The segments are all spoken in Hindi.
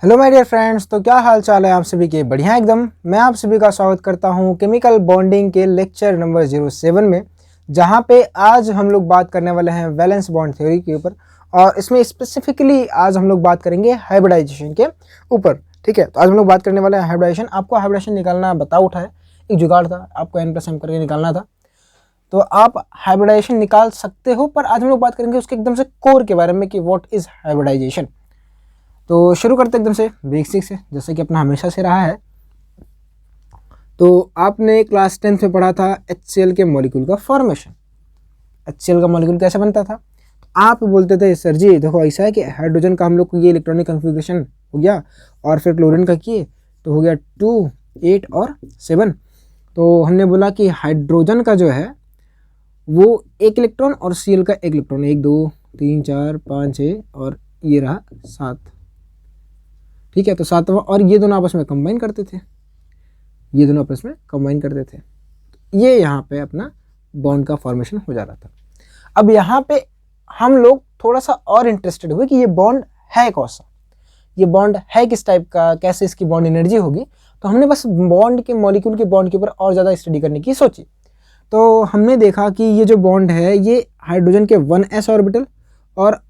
हेलो माय डियर फ्रेंड्स, तो क्या हाल चाल है आप सभी के? बढ़िया एकदम। मैं आप सभी का स्वागत करता हूं केमिकल बॉन्डिंग के लेक्चर नंबर 07 में, जहां पे आज हम लोग बात करने वाले हैं वैलेंस बॉन्ड थ्योरी के ऊपर। और इसमें स्पेसिफिकली आज हम लोग बात करेंगे हाइब्रिडाइजेशन के ऊपर। ठीक है, तो आज हम लोग बात करने वाले हैं हाइब्रिडाइजेशन। आपको हाइब्रिडाइजेशन निकालना बता उठा है, एक जुगाड़ था, आपको n+m करके निकालना था, तो आप हाइब्रिडाइजेशन निकाल सकते हो। पर आज हम लोग बात करेंगे उसके एकदम से कोर के बारे में कि व्हाट इज हाइब्रिडाइजेशन। तो शुरू करते एकदम से बेसिक से, जैसे कि अपना हमेशा से रहा है। तो आपने क्लास 10th में पढ़ा था HCl के मॉलिक्यूल का फॉर्मेशन। HCl का मॉलिक्यूल कैसे बनता था? आप बोलते थे सर जी देखो ऐसा है कि हाइड्रोजन का हम लोग को ये इलेक्ट्रॉनिक कन्फिग्रेशन हो गया, और फिर क्लोरीन का किए तो हो गया 2, 8 और 7। तो हमने बोला कि हाइड्रोजन का जो है वो एक इलेक्ट्रॉन और Cl का एक इलेक्ट्रॉन, 1 2 3 4 5 6 और ये रहा 7। ठीक है, तो 7वां, और ये दोनों आपस में कंबाइन करते थे, ये दोनों आपस में कंबाइन करते थे। ये यहाँ पे अपना बॉन्ड का फॉर्मेशन हो जा रहा था। अब यहाँ पे हम लोग थोड़ा सा और इंटरेस्टेड हुए कि ये बॉन्ड है कौन सा, ये बॉन्ड है किस टाइप का, कैसे इसकी बॉन्ड एनर्जी होगी। तो हमने बस बॉन्ड के मॉलिक्यूल के बॉन्ड के ऊपर और ज़्यादा स्टडी करने की सोची। तो हमने देखा कि ये जो बॉन्ड है ये हाइड्रोजन के 1s ऑर्बिटल और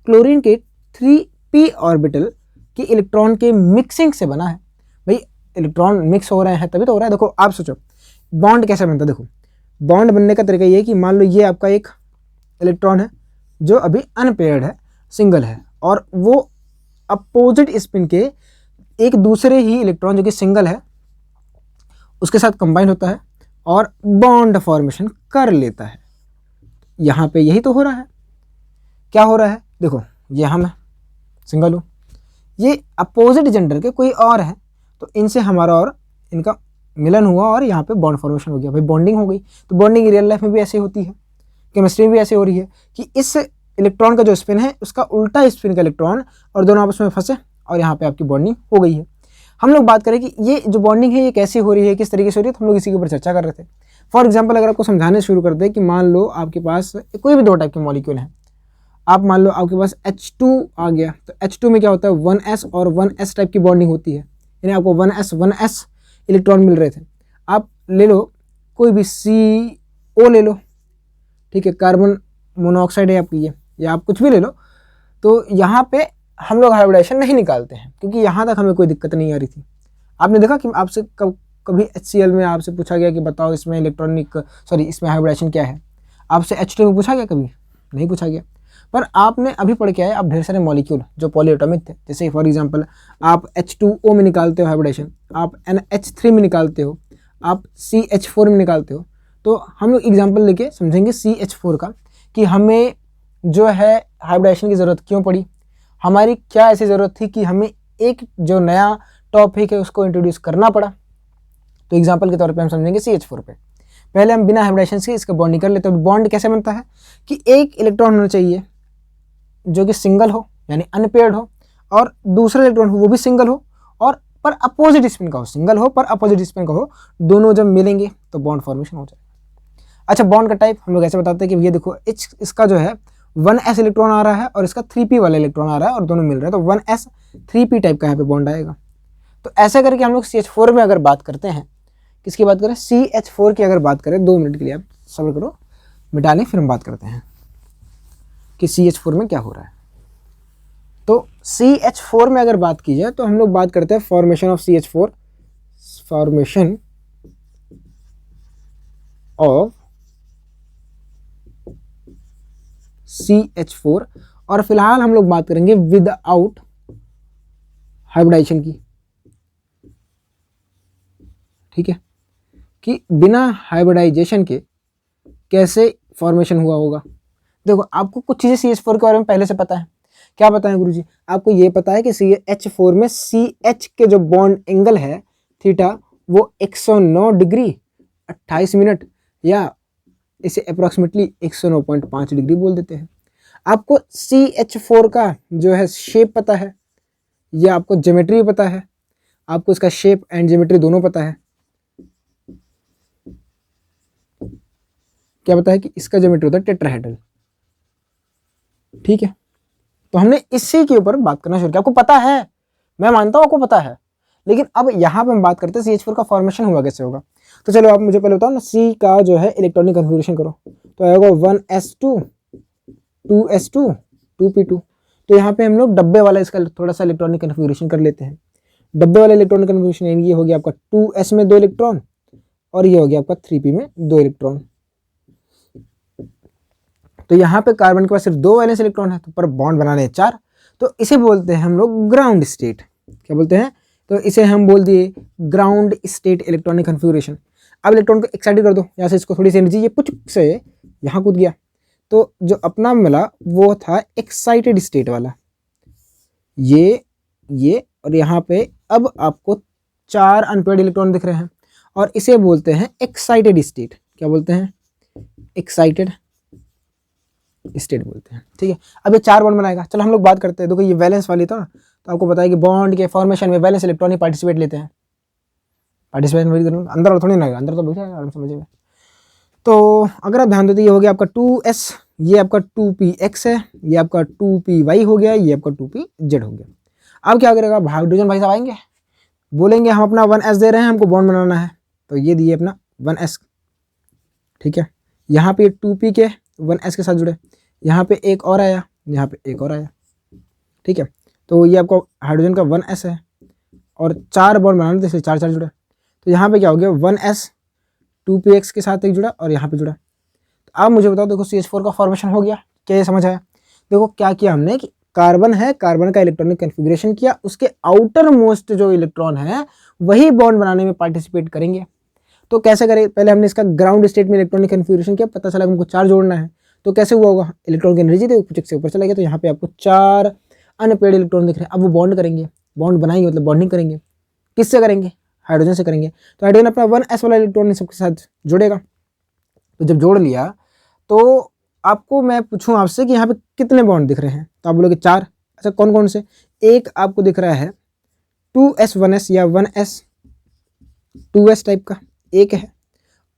क्लोरीन के 3p ऑर्बिटल कि इलेक्ट्रॉन के मिक्सिंग से बना है। भाई इलेक्ट्रॉन मिक्स हो रहे हैं तभी तो हो रहा है। देखो आप सोचो बॉन्ड कैसे बनता है। देखो बॉन्ड बनने का तरीका ये है कि मान लो ये आपका एक इलेक्ट्रॉन है जो अभी अनपेयर्ड है, सिंगल है, और वो अपोजिट स्पिन के एक दूसरे ही इलेक्ट्रॉन जो कि सिंगल है उसके साथ कंबाइन होता है और बॉन्ड फॉर्मेशन कर लेता है। यहाँ पे यही तो हो रहा है। क्या हो रहा है? देखो ये हम सिंगल हूँ, ये अपोजिट जेंडर के कोई और है, तो इनसे हमारा और इनका मिलन हुआ और यहाँ पे बॉन्ड फॉर्मेशन हो गया। भाई बॉन्डिंग हो गई। तो बॉन्डिंग रियल लाइफ में भी ऐसे होती है, केमिस्ट्री में भी ऐसे हो रही है कि इस इलेक्ट्रॉन का जो स्पिन है उसका उल्टा स्पिन का इलेक्ट्रॉन और दोनों आपस में फंसे और यहाँ पे आपकी बॉन्डिंग हो गई है। हम लोग बात करें कि ये जो बॉन्डिंग है ये कैसे हो रही है, किस तरीके से हो रही है, तो हम लोग इसी के ऊपर चर्चा कर रहे थे। फॉर एग्जाम्पल अगर आपको समझाने शुरू करते हैं कि मान लो आपके पास कोई भी 2 टाइप के मॉलिक्यूल हैं। आप मान लो आपके पास H2 आ गया, तो H2 में क्या होता है 1s और 1s टाइप की बॉन्डिंग होती है, यानी आपको 1s इलेक्ट्रॉन मिल रहे थे। आप ले लो कोई भी CO ले लो, ठीक है, कार्बन मोनोऑक्साइड है आपकी ये, या आप कुछ भी ले लो। तो यहाँ पे हम लोग हाइब्रिडाइजेशन नहीं निकालते हैं क्योंकि यहाँ तक हमें कोई दिक्कत नहीं आ रही थी। आपने देखा कि आपसे कभी HCl में आपसे पूछा गया कि बताओ इसमें इसमें हाइब्रिडाइजेशन क्या है? आपसे H2 में पूछा गया? कभी नहीं पूछा गया। पर आपने अभी पढ़ के आए आप ढेर सारे मॉलिक्यूल जो पॉलीएटॉमिक थे, जैसे फॉर एग्जांपल आप H2O में निकालते हो हाइब्रिडेशन, आप NH3 में निकालते हो, आप CH4 में निकालते हो। तो हम लोग एग्जांपल लेके समझेंगे CH4 का कि हमें जो है हाइब्रिडेशन की ज़रूरत क्यों पड़ी, हमारी क्या ऐसी ज़रूरत थी कि हमें एक जो नया टॉपिक है उसको इंट्रोड्यूस करना पड़ा। तो एग्जाम्पल के तौर पर हम समझेंगे CH4 पे। पहले हम बिना हाइब्रिडेशन से इसका बॉन्डिंग कर लेते हैं। बॉन्ड कैसे बनता है कि एक इलेक्ट्रॉन होना चाहिए जो कि सिंगल हो यानी अनपेयर्ड हो, और दूसरा इलेक्ट्रॉन हो वो भी सिंगल हो और पर अपोजिट स्पिन का हो, सिंगल हो पर अपोजिट स्पिन का हो। दोनों जब मिलेंगे तो बॉन्ड फॉर्मेशन हो जाएगा। अच्छा, बॉन्ड का टाइप हम लोग ऐसे बताते हैं कि ये देखो इसका जो है 1s इलेक्ट्रॉन आ रहा है और इसका 3p वाला इलेक्ट्रॉन आ रहा है और दोनों मिल रहे हैं, तो 1s 3p टाइप का यहाँ पे बॉन्ड आएगा। तो ऐसे करके हम लोग CH4 में अगर बात करते हैं, किसकी बात करें, CH4 की अगर बात करें, 2 मिनट के लिए आप सब्र करो, मिटा लें, फिर हम बात करते हैं कि CH4 में क्या हो रहा है। तो CH4 में अगर बात की जाए तो हम लोग बात करते हैं formation of CH4, formation of CH4, और फिलहाल हम लोग बात करेंगे विदाउट हाइब्रिडाइजेशन की। ठीक है, कि बिना हाइब्रिडाइजेशन के कैसे फॉर्मेशन हुआ होगा। देखो आपको कुछ चीज़ें CH4 के बारे में पहले से पता है। क्या पता है गुरुजी? आपको ये पता है कि CH4 में CH के जो बॉन्ड एंगल है थीटा वो 109 डिग्री 28 मिनट, या इसे अप्रॉक्सीमेटली 109.5 डिग्री बोल देते हैं। आपको CH4 का जो है शेप पता है, या आपको ज्योमेट्री पता है, आपको इसका शेप एंड ज्योमेट्री दोनों पता है। क्या पता है कि इसका ज्योमेट्री होता है टेट्राहेड्रल। ठीक है, तो हमने इसी के ऊपर बात करना शुरू किया। आपको पता है मैं मानता हूँ आपको पता है, लेकिन अब यहाँ पे हम बात करते हैं CH4 का फॉर्मेशन हुआ कैसे होगा। तो चलो आप मुझे पहले बताओ ना, C का जो है इलेक्ट्रॉनिक कन्फिगरेशन करो, तो आएगा 1s2 2s2 2p2। तो यहाँ पे हम लोग डब्बे वाला इसका थोड़ा सा इलेक्ट्रॉनिक कन्फिगरेशन कर लेते हैं। डब्बे वाला इलेक्ट्रॉनिक कन्फिगरेशन ये हो गया आपका 2s में 2 इलेक्ट्रॉन, और ये हो गया आपका 3p में 2 इलेक्ट्रॉन। तो यहाँ पे कार्बन के पास सिर्फ 2 वैलेंस इलेक्ट्रॉन है, तो पर बॉन्ड बनाने 4, तो इसे बोलते हैं हम लोग ग्राउंड स्टेट। क्या बोलते हैं? तो इसे हम बोल दिए ग्राउंड स्टेट इलेक्ट्रॉनिक कन्फिगरेशन। अब इलेक्ट्रॉन को एक्साइटेड कर दो, यहाँ से इसको थोड़ी सी एनर्जी, ये पुच से यहाँ कूद गया, तो जो अपना मिला वो था एक्साइटेड स्टेट वाला, ये और यहाँ पे अब आपको 4 अनपेयर्ड इलेक्ट्रॉन दिख रहे हैं, और इसे बोलते हैं एक्साइटेड स्टेट। क्या बोलते हैं? एक्साइटेड स्टेट बोलते हैं। ठीक है, अब ये 4 बॉन्ड बनाएगा। चलो हम लोग बात करते हैं, देखो ये वैलेंस वाली था ना, तो आपको पता है कि बॉन्ड के फॉर्मेशन में वैलेंस इलेक्ट्रॉन ही पार्टिसिपेट लेते हैं। पार्टिसिपेशन अंदर और थोड़ी ना, अंदर तो बैठे आराम से समझिएगा। तो अगर आप ध्यान देते, ये हो गया आपका 2s, ये आपका 2px है, ये आपका 2py हो गया, ये आपका 2pz हो गया। अब क्या करेगा हाइड्रोजन भाई साहब आएंगे, बोलेंगे हम अपना 1s दे रहे हैं, हमको बॉन्ड बनाना है, तो ये दिए अपना 1s। ठीक है, यहाँ पे 2p के 1s के साथ जुड़े, यहाँ पे एक और आया, यहाँ पे एक और आया। ठीक है, तो ये आपका हाइड्रोजन का 1s है, और 4 बॉन्ड बनाने थे, 4 जुड़े, तो यहाँ पे क्या हो गया 1s 2px के साथ एक जुड़ा, और यहाँ पे जुड़ा। तो अब मुझे बताओ, देखो CH4 का फॉर्मेशन हो गया, क्या ये समझ आया? देखो क्या किया हमने कि कार्बन है, कार्बन का इलेक्ट्रॉनिक कन्फिग्रेशन किया, उसके आउटर मोस्ट जो इलेक्ट्रॉन है वही बॉन्ड बनाने में पार्टिसिपेट करेंगे। तो कैसे करें? पहले हमने इसका ग्राउंड स्टेट में इलेक्ट्रॉनिक कन्फिग्रेशन किया, पता चला हमको 4 जोड़ना है, तो कैसे हुआ होगा? इलेक्ट्रॉन की एनर्जी देखो कुछ से ऊपर चला गया, तो यहाँ पे आपको 4 अनपेयर्ड इलेक्ट्रॉन दिख रहे हैं। अब वो बॉन्ड करेंगे, बॉन्ड बनाएंगे, मतलब बॉन्डिंग करेंगे, किससे करेंगे? हाइड्रोजन से करेंगे। तो हाइड्रोजन अपना 1s वाला इलेक्ट्रॉन सबके साथ जोड़ेगा। तो जब जोड़ लिया, तो आपको मैं पूछूं आपसे कि यहाँ पे कितने बॉन्ड दिख रहे हैं, तो आप बोलोगे 4। अच्छा, कौन कौन से? एक आपको दिख रहा है 2s1s या 1s 2s टाइप का एक है,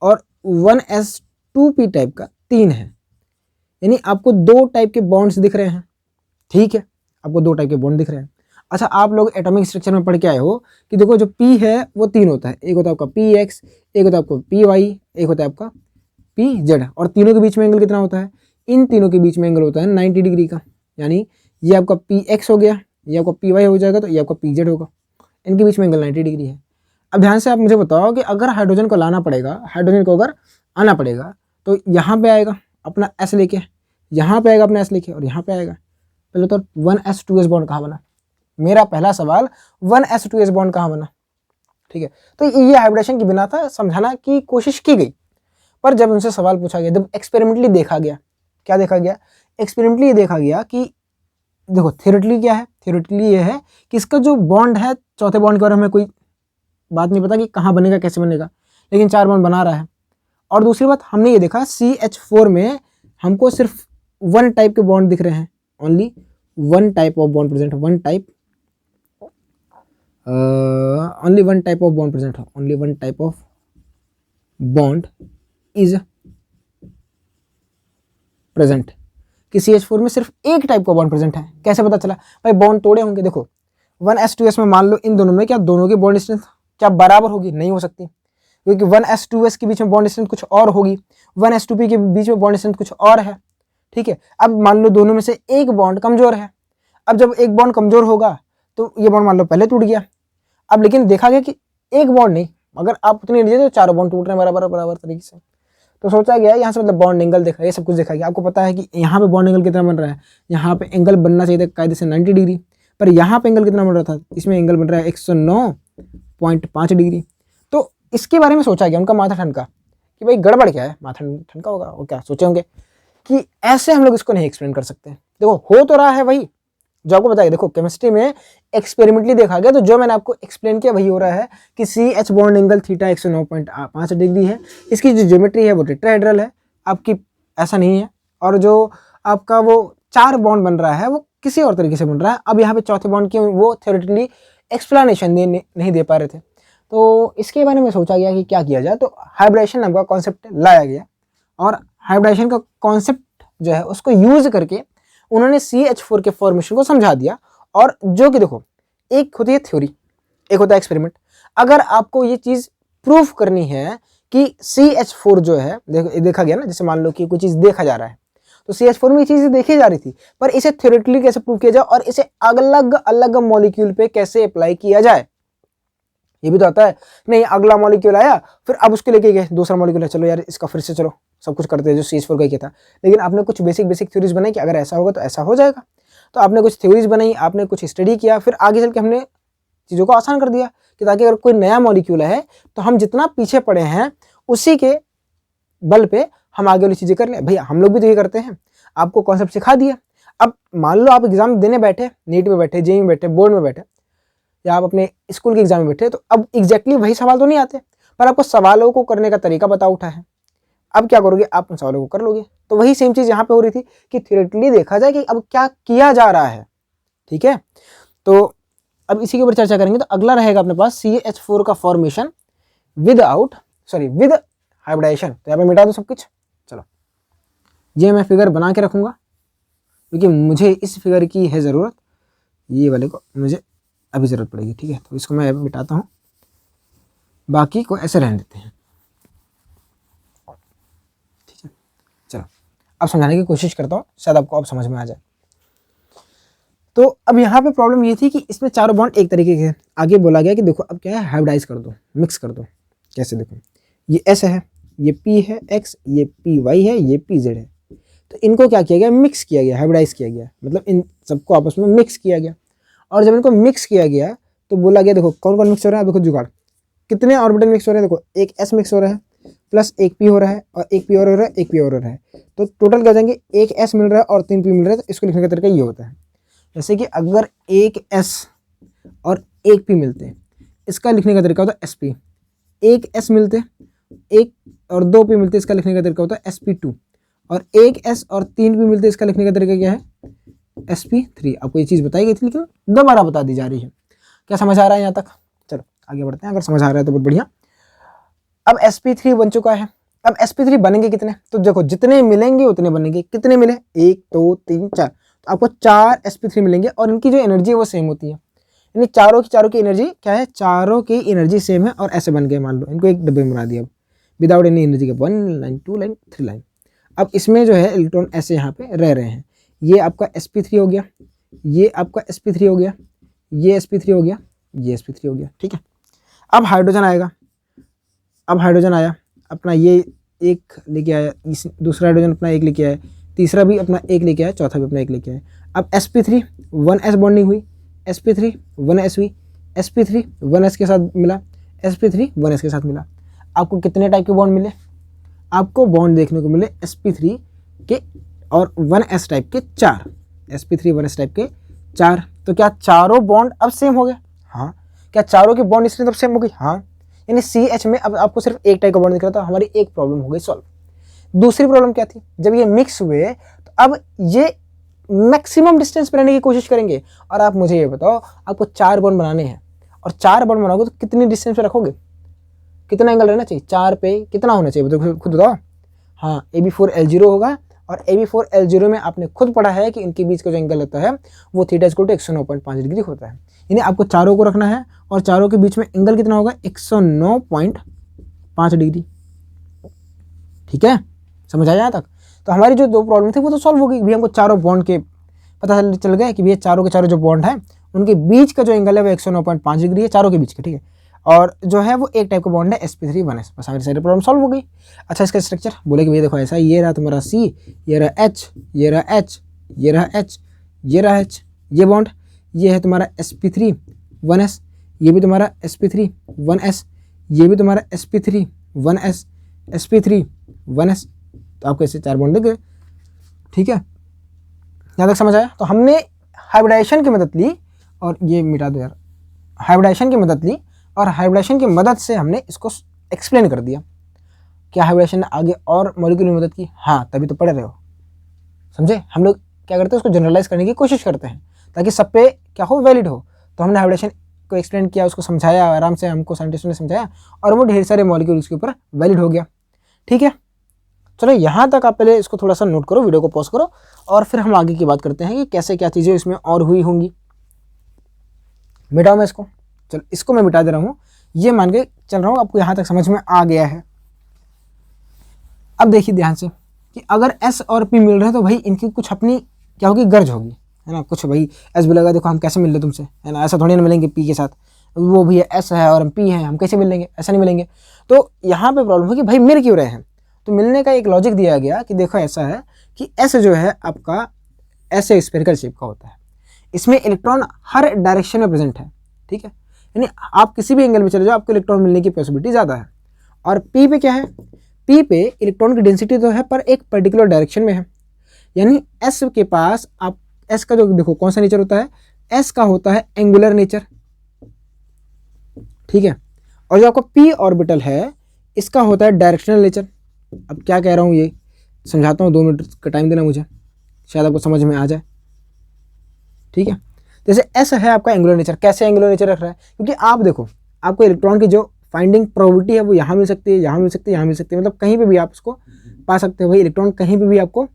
और 1s 2p टाइप का 3 है, यानी आपको 2 टाइप के बॉन्ड्स दिख रहे हैं। ठीक है, आपको 2 टाइप के बॉन्ड दिख रहे हैं। अच्छा, आप लोग एटॉमिक स्ट्रक्चर में पढ़ के आए हो कि देखो जो P है वो 3 होता है, एक होता है आपका px, एक होता है आपका py, एक होता है आपका pz, और तीनों के बीच में एंगल कितना होता है? इन तीनों के बीच में एंगल होता है 90 डिग्री का, यानी ये आपका px हो गया, ये आपका py हो जाएगा, तो ये आपका pz होगा, इनके बीच में एंगल 90 डिग्री है। अब ध्यान से आप मुझे बताओ कि अगर हाइड्रोजन को लाना पड़ेगा, हाइड्रोजन को अगर आना पड़ेगा, तो यहाँ पे आएगा अपना s लेके, यहाँ पे आएगा अपना s लेके, और यहाँ पे आएगा। पहले तो 1s 2s बॉन्ड कहाँ बना? मेरा पहला सवाल 1s 2s बॉन्ड कहाँ बना? ठीक है, तो ये हाइब्रिडेशन की बिना था, समझाना की कोशिश की गई, पर जब उनसे सवाल पूछा गया, जब एक्सपेरिमेंटली देखा गया, क्या देखा गया? एक्सपेरिमेंटली ये देखा गया कि देखो थियोरेटिकली क्या है, थियोरेटिकली ये है कि इसका जो बॉन्ड है, चौथे बॉन्ड के बारे में कोई बात नहीं पता कि कहाँ बनेगा, कैसे बनेगा, लेकिन 4 बॉन्ड बना रहा है। और दूसरी बात हमने ये देखा CH4 में हमको सिर्फ 1 टाइप के बॉन्ड दिख रहे हैं, only 1 type of bond present, 1 type only one type of bond present, only one type of bond is present, कि CH4 में सिर्फ एक टाइप का बॉन्ड प्रेजेंट है। कैसे पता चला भाई? बॉन्ड तोड़े होंगे। देखो 1s 2s में मान लो इन दोनों में क्या दोनों की बॉन्ड स्ट्रेंथ क्या बराबर होगी? नहीं हो सकती, क्योंकि 1s 2s के बीच में बॉन्ड स्ट्रेंथ कुछ और होगी, 1s 2p के बीच में बॉन्ड स्ट्रेंथ कुछ और है। ठीक है, अब मान लो दोनों में से एक बॉन्ड कमजोर है। अब जब एक बॉन्ड कमजोर होगा तो ये बॉन्ड मान लो पहले टूट गया। अब लेकिन देखा गया कि एक बॉन्ड नहीं, अगर आप उतनी एनर्जी तो 4 बॉन्ड टूट रहे हैं बराबर तरीके से, तो सोचा गया यहाँ से मतलब बॉन्ड एंगल देखा, ये सब कुछ देखा गया। आपको पता है कि यहाँ पे बॉन्ड एंगल कितना बन रहा है? यहाँ पे एंगल बनना चाहिए था कायदे से 90 डिग्री, पर यहाँ पे एंगल कितना बन रहा था? इसमें एंगल बन रहा है 109.5 डिग्री। तो इसके बारे में सोचा गया, उनका माथा ठनका कि भाई गड़बड़ क्या है, माथा ठनका होगा, वो क्या सोचे होंगे कि ऐसे हम लोग इसको नहीं एक्सप्लेन कर सकते। देखो हो तो रहा है वही जो आपको बताया। देखो केमिस्ट्री में एक्सपेरिमेंटली देखा गया, तो जो मैंने आपको एक्सप्लेन किया वही हो रहा है कि CH bond angle theta 109.5 degree है, इसकी जो ज्योमेट्री है वो टेट्राहेड्रल है, आपकी ऐसा नहीं है। और जो आपका वो 4 बॉन्ड बन रहा है वो किसी और तरीके से बन रहा है। अब यहाँ पे चौथे बॉन्ड की वो थ्योरेटिकली एक्सप्लेनेशन नहीं दे पा रहे थे, तो इसके बारे में सोचा गया कि क्या किया जाए। तो हाइब्रिडेशन नाम का कॉन्सेप्ट लाया गया, और हाइब्रिडेशन का कॉन्सेप्ट जो है उसको यूज करके उन्होंने CH4 के फॉर्मेशन को समझा दिया। और जो कि देखो एक होती है थ्योरी, एक होता है एक्सपेरिमेंट। अगर आपको ये चीज़ प्रूफ करनी है कि CH4 जो है, देखा गया ना, जैसे मान लो कि कोई चीज़ देखा जा रहा है, तो CH4 में ये चीज़ देखी जा रही थी, पर इसे थ्योरेटिकली कैसे प्रूव किया जाए और इसे अलग अलग मॉलिक्यूल पे कैसे अप्लाई किया जाए, ये भी तो आता है। नहीं, अगला मॉलिक्यूल आया, फिर अब उसके लेके गए दूसरा मॉलिक्यूल है, चलो यार इसका फिर से चलो सब कुछ करते हैं जो CH4 का किया था। लेकिन आपने कुछ बेसिक थ्योरीज बनाई कि अगर ऐसा होगा तो ऐसा हो जाएगा, तो आपने कुछ थ्योरीज बनाई, आपने कुछ स्टडी किया, फिर आगे चल के हमने चीज़ों को आसान कर दिया कि ताकि अगर कोई नया मॉलिक्यूल है तो हम जितना पीछे पड़े हैं उसी के बल पे हम आगे वाली चीज़ें कर लें। भैया हम लोग भी तो ये करते हैं, आपको कॉन्सेप्ट सिखा दिया। अब मान लो आप एग्जाम देने बैठे, नीट में बैठे, जेईई में बैठे, बोर्ड में बैठे, या आप अपने स्कूल के एग्जाम में बैठे, तो अब एग्जैक्टली वही सवाल तो नहीं आते, पर आपको सवालों को करने का तरीका बता उठा है। अब क्या करोगे, आप उन सवालों को कर लोगे। तो वही सेम चीज़ यहाँ पे हो रही थी कि थ्योरेटिकली देखा जाए कि अब क्या किया जा रहा है। ठीक है, तो अब इसी के ऊपर चर्चा करेंगे। तो अगला रहेगा अपने पास CH4 का फॉर्मेशन विद हाइब्रिडाइजेशन। तो यहाँ पे मिटा दो सब कुछ। चलो, ये मैं फिगर बना के रखूँगा क्योंकि मुझे इस फिगर की है ज़रूरत, ये वाले को मुझे अभी ज़रूरत पड़ेगी। ठीक है, तो इसको मैं मिटाता हूँ, बाकी को ऐसे रहने देते हैं। ठीक है, चलो अब समझाने की कोशिश करता हूँ, शायद आपको अब समझ में आ जाए। तो अब यहाँ पे प्रॉब्लम ये थी कि इसमें चारों बॉन्ड एक तरीके के, आगे बोला गया कि देखो अब क्या है, हाइब्रिडाइज कर दो, मिक्स कर दो। कैसे, देखो ये S है, ये P है X, ये PY है, ये PZ है। तो इनको क्या किया गया, मिक्स किया गया, हाइब्रिडाइज किया गया, मतलब इन सबको आपस में मिक्स किया गया। और जब इनको मिक्स किया गया तो बोला गया देखो कौन कौन मिक्स हो रहा है, देखो जुगाड़, कितने ऑर्बिटल मिक्स हो रहे हैं, देखो एक S मिक्स हो रहा है, प्लस एक P हो रहा है, और एक P और हो रहा है, एक P और हो रहा है। तो टोटल क्या जाएंगे, एक S मिल रहा है और 3 P मिल रहा है। तो इसको लिखने का तरीका ये होता है, जैसे कि अगर एक S और एक P मिलते हैं, इसका लिखने का तरीका होता है SP। एक S मिलते, एक और 2 P मिलते, इसका लिखने का तरीका होता है SP2। और एक S और 3 P मिलते, इसका लिखने का तरीका क्या है, SP3। आपको ये चीज़ बताई गई थी लेकिन दोबारा बता दी जा रही है। क्या समझ आ रहा है यहाँ तक? चलो आगे बढ़ते हैं, अगर समझ आ रहा है तो बहुत बढ़िया। अब SP3 बन चुका है। अब SP3 बनेंगे कितने, तो देखो जितने मिलेंगे उतने बनेंगे। कितने मिले, 1 2 3 4, तो आपको 4 SP3 मिलेंगे और इनकी जो एनर्जी है वो सेम होती है, यानी चारों की एनर्जी क्या है, चारों की एनर्जी सेम है। और ऐसे बन गए, मान लो इनको एक डब्बे में बना दिया विदाउट एनी एनर्जी के, 1 लाइन 2 लाइन 3 लाइन। अब इसमें जो है इलेक्ट्रॉन ऐसे यहाँ पे रह रहे हैं। ये आपका SP3 हो गया, ये आपका SP3 हो गया, ये SP3 हो गया, ये SP3 हो गया। ठीक है, अब हाइड्रोजन आएगा। अब हाइड्रोजन आया अपना, ये एक लेके आया, दूसरा हाइड्रोजन अपना एक लेके आया, तीसरा भी अपना एक लेके आया, चौथा भी अपना एक लेके आया। अब SP3 1S बॉन्डिंग हुई, SP3 1S हुई, SP3 1S के साथ मिला, SP3 1S के साथ मिला। आपको कितने टाइप के बॉन्ड मिले, आपको बॉन्ड देखने को मिले SP3 के और 1S टाइप के 4, SP3 1S टाइप के 4। तो क्या चारों बॉन्ड अब सेम हो गए? हाँ। क्या चारों के बॉन्ड स्ट्रेंथ अब सेम हो गई? हाँ। यानी CH में अब आपको सिर्फ एक टाइप का बॉन्ड दिख रहा था, हमारी एक प्रॉब्लम हो गई सॉल्व। दूसरी प्रॉब्लम क्या थी, जब ये मिक्स हुए तो अब ये मैक्सिमम डिस्टेंस पे रहने की कोशिश करेंगे। और आप मुझे ये बताओ, आपको 4 बॉन्ड बनाने हैं और 4 बॉन्ड बनाओगे तो कितनी डिस्टेंस पे रखोगे, कितना एंगल रहना चाहिए, 4 पे कितना होना चाहिए, तो खुद बताओ। हाँ, AB4L0 होगा। और AB4L0 में आपने खुद पढ़ा है कि इनके बीच का जो एंगल होता है वो थीटा इक्वल टू 109.5 डिग्री होता है। यानी आपको चारों को रखना है और चारों के बीच में एंगल कितना होगा, 109.5 डिग्री। ठीक है, समझ आया यहाँ तक? तो हमारी जो 2 प्रॉब्लम थी वो तो सॉल्व हो गई। भैया हमको चारों बॉन्ड के पता चल गया कि भैया चारों के चारों जो बॉन्ड है उनके बीच का जो एंगल है वो 109.5 डिग्री है, चारों के बीच का। ठीक है, और जो है वो एक टाइप का बॉन्ड है SP3 1S। बस हमारी सारी प्रॉब्लम सॉल्व हो गई। अच्छा, इसका स्ट्रक्चर बोले कि भैया देखो ऐसा, ये रहा तुम्हारा C, ये रहा H, ये रहा H, ये रहा H, ये रहा H, ये बॉन्ड, ये है तुम्हारा SP3 1S, ये भी तुम्हारा SP3 1S, ये भी तुम्हारा SP3 1S, SP3 1S। तो आपको ऐसे 4 बॉन्ड दिख गए। ठीक है, यहाँ तक समझ आया? तो हमने हाइब्रिडाइजेशन की मदद ली, और ये मिटा दो यार, हाइब्रिडाइजेशन की मदद ली और हाइब्रिडाइजेशन की मदद से हमने इसको एक्सप्लेन कर दिया। क्या हाइब्रिडाइजेशन ने आगे और मॉलिक्यूल में मदद की? हाँ, तभी तो पढ़ रहे हो, समझे? हम लोग क्या करते हैं, उसको जनरलाइज करने की कोशिश करते हैं ताकि सब पे क्या हो, वैलिड हो। तो हमने हाइब्रिडेशन को एक्सप्लेन किया, उसको समझाया आराम से, हमको साइंटिस्टों ने समझाया और वो ढेर सारे मॉलिक्यूल उसके ऊपर वैलिड हो गया। ठीक है, चलो यहाँ तक आप पहले इसको थोड़ा सा नोट करो, वीडियो को पॉज करो और फिर हम आगे की बात करते हैं कि कैसे क्या चीज़ें इसमें और हुई होंगी। मिटाओ मैं इसको, चलो इसको मैं मिटा दे रहा हूँ, ये मान के चल रहा हूँ आपको यहाँ तक समझ में आ गया है। अब देखिए ध्यान से कि अगर S और P मिल रहे हैं तो भाई इनकी कुछ अपनी क्या होगी, गर्ज होगी, है ना। कुछ भाई S बोलेगा देखो हम कैसे मिल रहे तुमसे, है ना, ऐसा थोड़ी ना मिलेंगे P के साथ, वो भी है S है और हम P है, हम कैसे मिल लेंगे, ऐसा नहीं मिलेंगे। तो यहाँ पे प्रॉब्लम है कि भाई मिल क्यों रहे हैं। तो मिलने का एक लॉजिक दिया गया कि देखो ऐसा है कि S जो है आपका ऐसे स्फेरिकल शेप का होता है, इसमें इलेक्ट्रॉन हर डायरेक्शन में प्रेजेंट है, ठीक है, यानी आप किसी भी एंगल में चले जाओ आपको इलेक्ट्रॉन मिलने की पॉसिबिलिटी ज़्यादा है। और P पे क्या है, P पे इलेक्ट्रॉन की डेंसिटी तो है पर एक पर्टिकुलर डायरेक्शन में है, यानी S के पास आप S का जो देखो कौन सा नेचर होता है, S का होता है एंगुलर नेचर, ठीक है, और जो आपका P ऑर्बिटल है इसका होता है डायरेक्शनल नेचर। अब क्या कह रहा हूँ ये समझाता हूँ, 2 मिनट का टाइम देना मुझे, शायद आपको समझ में आ जाए, ठीक है। जैसे S है आपका एंगुलर नेचर, कैसे एंगुलर नेचर रख रहा है, क्योंकि आप देखो आपको इलेक्ट्रॉन की जो फाइंडिंग प्रोबेबिलिटी है वो यहाँ मिल सकती है, यहाँ मिल सकती है, यहाँ मिल सकती है, मतलब कहीं पे भी आप उसको पा सकते हो भाई, इलेक्ट्रॉन कहीं पे भी आपको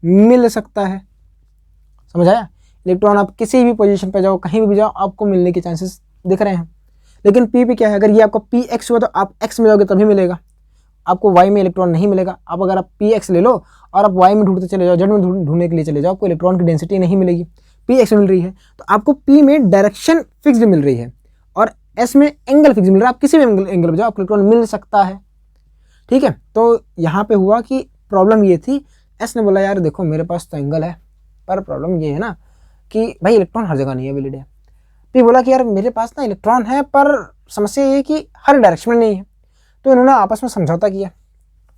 मिल सकता है, समझ आया। इलेक्ट्रॉन आप किसी भी पोजीशन पे जाओ, कहीं भी जाओ, आपको मिलने के चांसेस दिख रहे हैं। लेकिन P पे क्या है, अगर ये आपका PX हुआ तो आप X में जाओगे तभी मिलेगा, आपको Y में इलेक्ट्रॉन नहीं मिलेगा। अब अगर आप PX ले लो और आप Y में ढूंढते चले जाओ, Z में ढूंढने के लिए चले जाओ, आपको इलेक्ट्रॉन की डेंसिटी नहीं मिलेगी, PX मिल रही है, तो आपको P में डायरेक्शन फिक्स्ड मिल रही है और S में एंगल फिक्स मिल रहा है, आप किसी भी एंगल पे जाओ आपको इलेक्ट्रॉन मिल सकता है, ठीक है। तो यहाँ पे हुआ कि प्रॉब्लम ये थी, S ने बोला यार देखो मेरे पास तो एंगल है, पर प्रॉब्लम ये है ना कि भाई इलेक्ट्रॉन हर जगह नहीं है वैलिड है। P बोला कि यार मेरे पास ना इलेक्ट्रॉन है पर समस्या ये है कि हर डायरेक्शन में नहीं है। तो इन्होंने आपस में समझौता किया,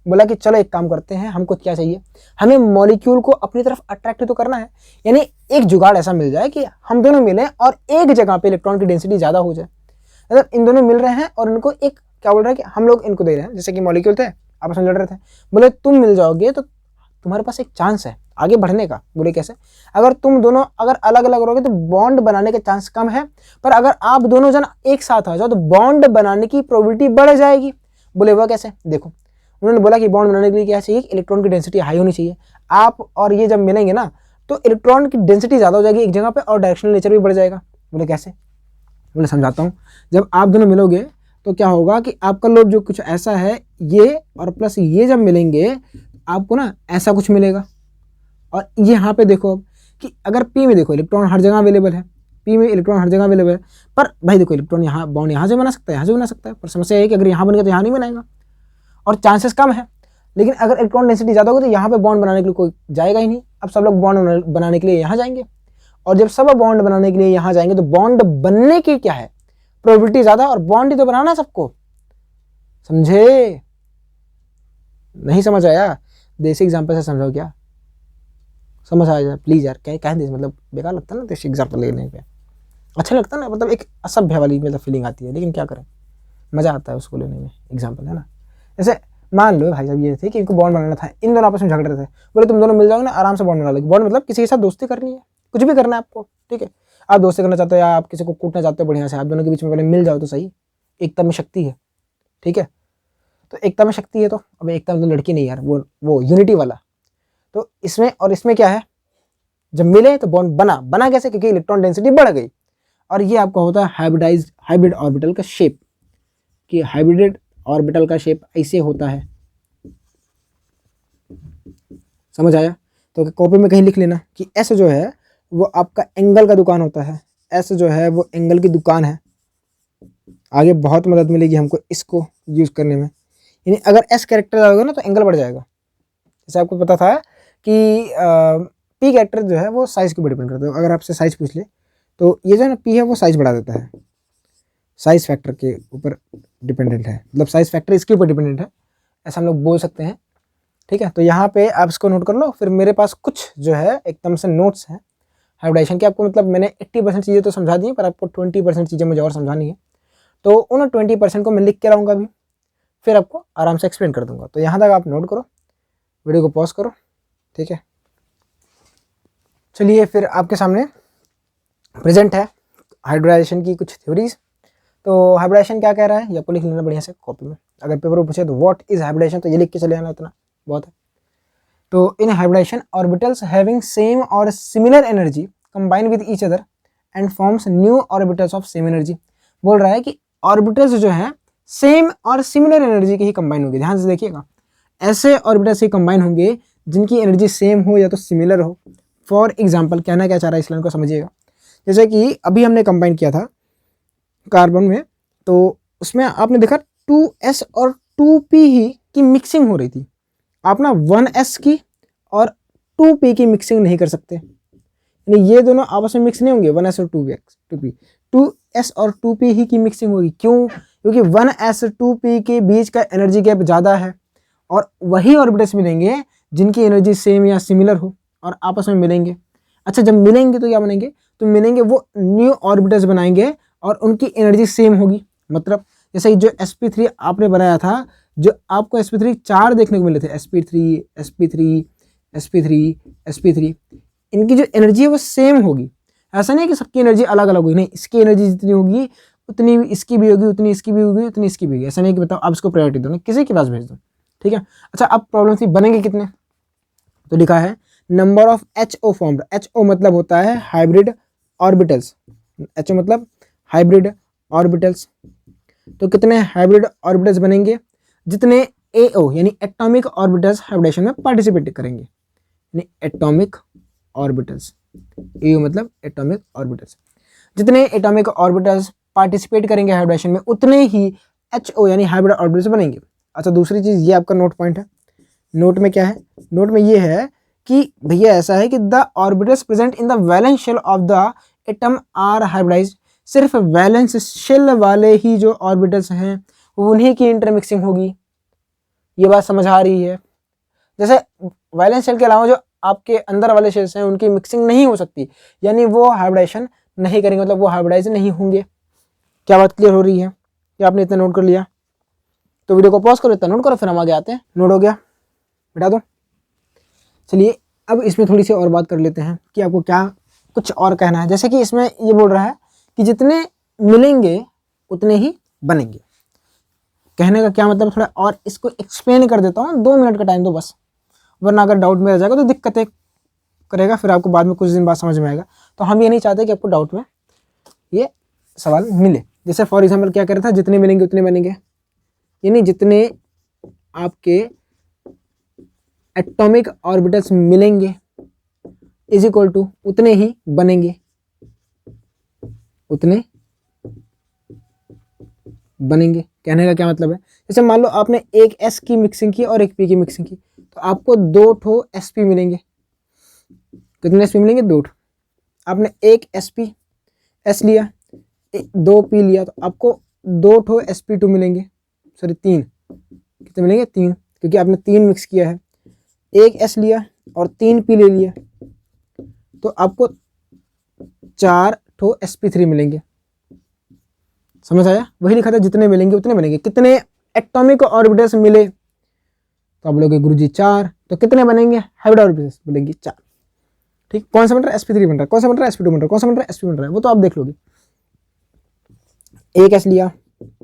बोला कि चलो एक काम करते हैं, हमको क्या चाहिए, हमें मॉलिक्यूल को अपनी तरफ अट्रैक्ट तो करना है, यानी एक जुगाड़ ऐसा मिल जाए कि हम दोनों मिलें और एक जगह पे इलेक्ट्रॉन की डेंसिटी ज़्यादा हो जाए। मतलब इन दोनों मिल रहे हैं और इनको एक क्या बोल रहा है कि हम लोग इनको दे रहे हैं, जैसे कि मॉलिक्यूल थे आपस में लड़ रहे थे, बोले तुम मिल जाओगे तो तुम्हारे पास एक चांस है आगे बढ़ने का। बोले कैसे, अगर तुम दोनों अगर अलग अलग रहोगे तो बॉन्ड बनाने के चांस कम है, पर अगर आप दोनों जन एक साथ आ जाओ तो बॉन्ड बनाने की प्रोबेबिलिटी बढ़ जाएगी। बोले वह कैसे, देखो उन्होंने बोला कि बॉन्ड बनाने के लिए क्या चाहिए, इलेक्ट्रॉन की डेंसिटी हाई होनी चाहिए। आप और ये जब मिलेंगे ना तो इलेक्ट्रॉन की डेंसिटी ज़्यादा हो जाएगी एक जगह पे और डायरेक्शनल नेचर भी बढ़ जाएगा। बोले कैसे, बोले समझाता हूँ। जब आप दोनों मिलोगे तो क्या होगा कि आपका लोब जो कुछ ऐसा है ये और प्लस ये जब मिलेंगे आपको ना ऐसा कुछ मिलेगा। और यहाँ पे देखो अब कि अगर P में देखो इलेक्ट्रॉन हर जगह अवेलेबल है, P में इलेक्ट्रॉन हर जगह अवेलेबल है, पर भाई देखो इलेक्ट्रॉन यहाँ बॉन्ड यहाँ से बना सकता है, यहाँ से बना सकता है, पर समस्या है कि अगर यहाँ बनेगा तो यहाँ नहीं बनाएगा और चांसेस कम है। लेकिन अगर इलेक्ट्रॉन डेंसिटी ज़्यादा होगी तो यहाँ पे बॉन्ड बनाने के लिए कोई जाएगा ही नहीं, अब सब लोग बॉन्ड बनाने के लिए यहाँ जाएंगे, और जब सब बॉन्ड बनाने के लिए यहाँ जाएंगे तो बॉन्ड बनने की क्या है प्रोबेबिलिटी ज़्यादा, और बॉन्ड ही तो बनाना सबको, समझे, नहीं समझ आया, देसी एग्जाम्पल से समझाओ क्या, समझ आ जाए प्लीज़ यार, क्या कह दे, मतलब बेकार लगता है ना देसी एग्जाम्पल लेने पे, अच्छा लगता है ना, मतलब एक असभ्य वाली मतलब फीलिंग आती है, लेकिन क्या करें मज़ा आता है उसको लेने में, एग्जाम्पल है ना। जैसे मान लो भाई साहब ये थे कि इनको बॉन्ड बनाना था, इन दोनों आपस में झगड़ रहे थे, बोले तुम दोनों मिल जाओगे ना आराम से बॉन्ड बना लोगे। बॉन्ड मतलब किसी के साथ दोस्ती करनी है, कुछ भी करना है आपको, ठीक है, आप दोस्ती करना चाहते हो या आप किसी को कूटना चाहते हो बढ़िया से, आप दोनों के बीच में पहले मिल जाओ तो सही, एकता में शक्ति है, ठीक है। तो एकता में शक्ति है, तो अब एकता में तो लड़की नहीं यार, वो यूनिटी वाला। तो इसमें और इसमें क्या है, जब मिले तो बॉन्ड बना कैसे, क्योंकि इलेक्ट्रॉन डेंसिटी बढ़ गई। और ये आपका होता है हाइब्रिड ऑर्बिटल का शेप, कि हाइब्रिड ऑर्बिटल का शेप ऐसे होता है, समझ आया। तो कॉपी में कहीं लिख लेना कि एस जो है वो आपका एंगल का दुकान होता है, एस जो है वो एंगल की दुकान है। आगे बहुत मदद मिलेगी हमको इसको यूज़ करने में, यानी अगर एस कैरेक्टर होगा ना तो एंगल बढ़ जाएगा। जैसे आपको पता था कि पी कैरेक्टर जो है वो साइज़ के ऊपर डिपेंड करता है, अगर आपसे साइज़ पूछ ले तो ये जो है ना पी है वो साइज़ बढ़ा देता है, साइज़ फैक्टर के ऊपर डिपेंडेंट है, मतलब साइज़ फैक्टर इसके ऊपर डिपेंडेंट है, ऐसा हम लोग बोल सकते हैं, ठीक है। तो यहाँ पे आप इसको नोट कर लो। फिर मेरे पास कुछ जो है एकदम से नोट्स हैं हाइब्रिडाइजेशन के, आपको मतलब मैंने 80% चीज़ें तो समझा दी हैं, पर आपको 20% चीज़ें मुझे और समझानी है, तो उन 20% को मैं लिख के लाऊंगा अभी, फिर आपको आराम से एक्सप्लेन कर दूंगा। तो यहाँ तक आप नोट करो, वीडियो को पॉज करो, ठीक है। चलिए फिर आपके सामने प्रेजेंट है हाइब्रिडाइजेशन की कुछ थ्योरीज। तो हाइब्रिडाइजेशन क्या कह रहा है ये आपको लिख लेना बढ़िया से कॉपी में, अगर पेपर में पूछे तो व्हाट इज हाइब्रिडाइजेशन तो ये लिख के चले आना, इतना बहुत है। तो इन हाइब्रिडाइजेशन ऑर्बिटल्स हैविंग सेम और similar energy combine with each other and forms new orbitals of same energy. बोल रहा है कि ऑर्बिटल्स जो है सेम और सिमिलर एनर्जी के ही कंबाइन होंगे। ध्यान से देखिएगा, ऐसे ऑर्बिटल्स ही कंबाइन होंगे जिनकी एनर्जी सेम हो या तो सिमिलर हो। फॉर एग्जाम्पल, कहना क्या चाह रहा है इस लाइन को समझिएगा। जैसे कि अभी हमने कंबाइन किया था कार्बन में, तो उसमें आपने देखा 2s और 2p ही की मिक्सिंग हो रही थी। आप ना 1s की और 2p की मिक्सिंग नहीं कर सकते, यानी ये दोनों आपस में मिक्स नहीं होंगे 1s और 2p। 2s और 2p ही की मिक्सिंग होगी। क्यों? क्योंकि 1s 2p के बीच का एनर्जी गैप ज़्यादा है, और वही ऑर्बिटल्स मिलेंगे जिनकी एनर्जी सेम या सिमिलर हो और आपस में मिलेंगे। अच्छा, जब मिलेंगे तो क्या बनेंगे? तो मिलेंगे वो न्यू ऑर्बिटल्स बनाएंगे और उनकी एनर्जी सेम होगी। मतलब जैसे जो sp3 आपने बनाया था, जो आपको sp3 चार देखने को मिले थे, sp3 sp3 sp3 sp3, इनकी जो एनर्जी है वो सेम होगी। ऐसा नहीं कि सबकी एनर्जी अलग अलग होगी, नहीं, इसकी एनर्जी जितनी होगी उतनी इसकी भी होगी, उतनी इसकी भी होगी, उतनी इसकी भी होगी। ऐसा नहीं कि बताओ आप इसको प्रायोरिटी दो, किसी के पास भेज दो, ठीक है। अच्छा, अब प्रॉब्लम थी बनेंगे कितने, तो लिखा है number of HO formed. HO मतलब होता है हाइब्रिड ऑर्बिटल्स, HO मतलब हाइब्रिड ऑर्बिटल्स। तो कितने हाइब्रिड ऑर्बिटल्स बनेंगे? जितने AO यानी एटॉमिक ऑर्बिटल्स हाइब्रिडेशन में पार्टिसिपेट करेंगे, यानी एटॉमिक ऑर्बिटल्स, AO मतलब एटॉमिक ऑर्बिटल्स। जितने एटॉमिक ऑर्बिटल्स पार्टिसिपेट करेंगे हाइब्रिडेशन में, उतने ही HO यानी हाइब्रिड ऑर्बिटल्स बनेंगे। अच्छा, दूसरी चीज़ ये आपका नोट पॉइंट है। नोट में क्या है? नोट में ये है कि भैया ऐसा है कि the orbitals present in the valence shell of the atom are hybridized. सिर्फ वैलेंस शेल वाले ही जो ऑर्बिटल्स हैं उन्हीं की इंटरमिक्सिंग होगी। ये बात समझ आ रही है? जैसे वैलेंस शेल के अलावा जो आपके अंदर वाले शेल्स हैं उनकी मिक्सिंग नहीं हो सकती, यानी वो हाइब्रिडाइजेशन नहीं करेंगे, मतलब वो हाइब्रिडाइज नहीं होंगे। क्या बात क्लियर हो रही है? क्या आपने इतना नोट कर लिया? तो वीडियो को पॉज करो, इतना नोट करो, फिर हम आगे आते हैं। नोट हो गया? बिठा दो। चलिए अब इसमें थोड़ी सी और बात कर लेते हैं कि आपको क्या कुछ और कहना है। जैसे कि इसमें ये बोल रहा है कि जितने मिलेंगे उतने ही बनेंगे। कहने का क्या मतलब, थोड़ा और इसको एक्सप्लेन कर देता हूँ, 2 मिनट का टाइम दो बस, वरना अगर डाउट में रह जाएगा तो दिक्कतें करेगा, फिर आपको बाद में कुछ दिन बाद समझ में आएगा। तो हम ये नहीं चाहते कि आपको डाउट में ये सवाल मिले। जैसे फॉर एग्जाम्पल क्या कह रहा था, जितने मिलेंगे उतने बनेंगे, यानी जितने आपके एटॉमिक ऑर्बिटल्स मिलेंगे इज इक्वल टू उतने ही बनेंगे, उतने बनेंगे। कहने का क्या मतलब है, जैसे मान लो आपने एक S की मिक्सिंग की और एक P की मिक्सिंग की, तो आपको 2 ठो SP मिलेंगे। कितने SP मिलेंगे? 2 ठो। आपने एक SP S लिया, 2 P लिया, तो आपको 2 ठो sp2 मिलेंगे, सॉरी 3। कितने मिलेंगे? 3, क्योंकि आपने 3 मिक्स किया है। एक S लिया और 3 P ले लिया, तो आपको 4 ठो sp3 मिलेंगे। समझ आया? वही लिखा था, जितने मिलेंगे उतने बनेंगे। कितने एटॉमिक ऑर्बिटल्स मिले, तो आप बोलोगे गुरुजी 4, तो कितने बनेंगे हाइब्रिड ऑर्बिटल्स? बोलेंगे 4। ठीक, कौन सा बन रहा है? sp3 बन रहा है, कौन सा बन रहा है? sp2 बन रहा है, कौन सा बन रहा है? sp बन रहा है, वो तो आप देख लोगे। एक S लिया,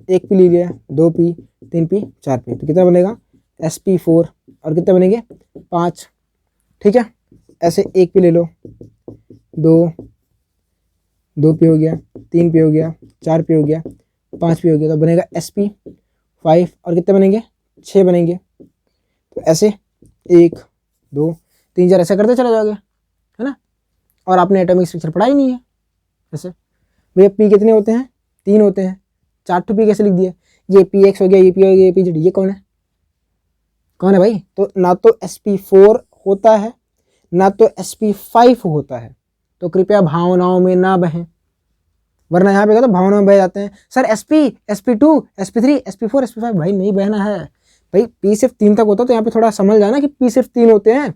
एक P ले लिया, 2 P, 3 P, 4 P, तो कितना बनेगा? sp4। और कितने बनेंगे? 5। ठीक है, ऐसे एक P ले लो, 2 P हो गया, 3 P हो गया, 4 P हो गया, 5 P हो गया, तो बनेगा sp5। और कितने बनेंगे? 6 बनेंगे। तो ऐसे 1 2 3 4 ऐसे करते चले जाओगे, है ना। और आपने एटॉमिक स्ट्रक्चर पढ़ा ही नहीं है। ऐसे भैया P कितने होते हैं? 3 होते हैं। 4 P कैसे लिख दिए? ये px हो गया, ये p हो गया, ये pz, ये कौन है? कौन है भाई? तो ना तो sp4 होता है ना तो sp5 होता है। तो कृपया भावनाओं में ना बहें, वरना यहाँ पे कहते भावनाओं में बह जाते हैं। Sir sp, sp2, sp3, sp4, sp5, भाई नहीं बहना है भाई। p सिर्फ 3 तक होता है, तो यहाँ पे थोड़ा समझ जाना कि p सिर्फ 3 होते हैं।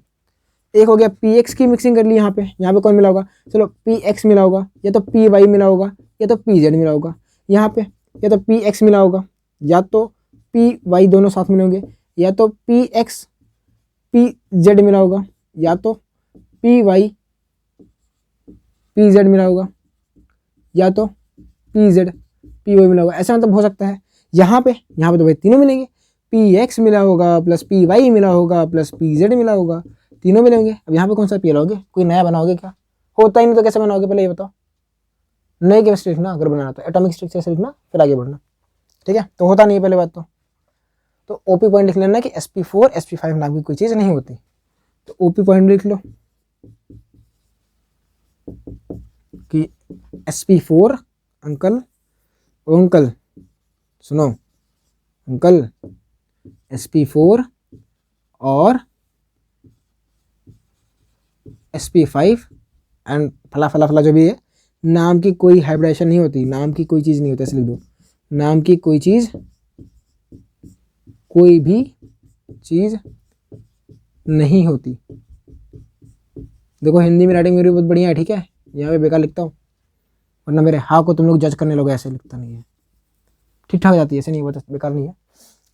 एक हो गया px की मिक्सिंग कर ली, यहाँ पे कौन मिला होगा? चलो px मिला होगा, या तो py मिला होगा, या तो pz मिला होगा। यहाँ पे या तो px मिला होगा, या तो py दोनों साथ मिले होंगे, या तो px pz मिला होगा, या तो py pz मिला होगा, या तो pz py मिला होगा। ऐसा मतलब हो सकता है। यहाँ पे तो भाई तीनों मिलेंगे, px मिला होगा प्लस py मिला होगा प्लस pz मिला होगा, तीनों मिलेंगे। अब यहाँ पे कौन सा पी लाओगे? कोई नया बनाओगे क्या? होता ही नहीं तो कैसे बनाओगे, पहले ये बताओ। नई केमिस्ट्री लिखना अगर बनाना तो एटॉमिक स्ट्रक्चर से लिखना, फिर आगे बढ़ना। ठीक है, तो होता नहीं है पहले बात तो ओपी पॉइंट लिख लेना कि sp4 sp5 नाम की कोई चीज़ नहीं होती। तो ओपी पॉइंट लिख लो कि sp4 अंकल सुनो अंकल, sp4 और sp5 एंड फला फला फला जो भी है, नाम की कोई हाइब्रिडेशन नहीं होती, नाम की कोई चीज़ नहीं होती, ऐसे लिख दो, नाम की कोई चीज़, कोई भी चीज़ नहीं होती। देखो हिंदी में राइटिंग मेरी बहुत बढ़िया है, ठीक है, यहाँ पे बेकार लिखता हूँ, वरना मेरे हाँ को तुम लोग जज करने लोग, ऐसे लिखता नहीं है, ठीक ठाक जाती है, ऐसे नहीं बहुत बेकार नहीं है,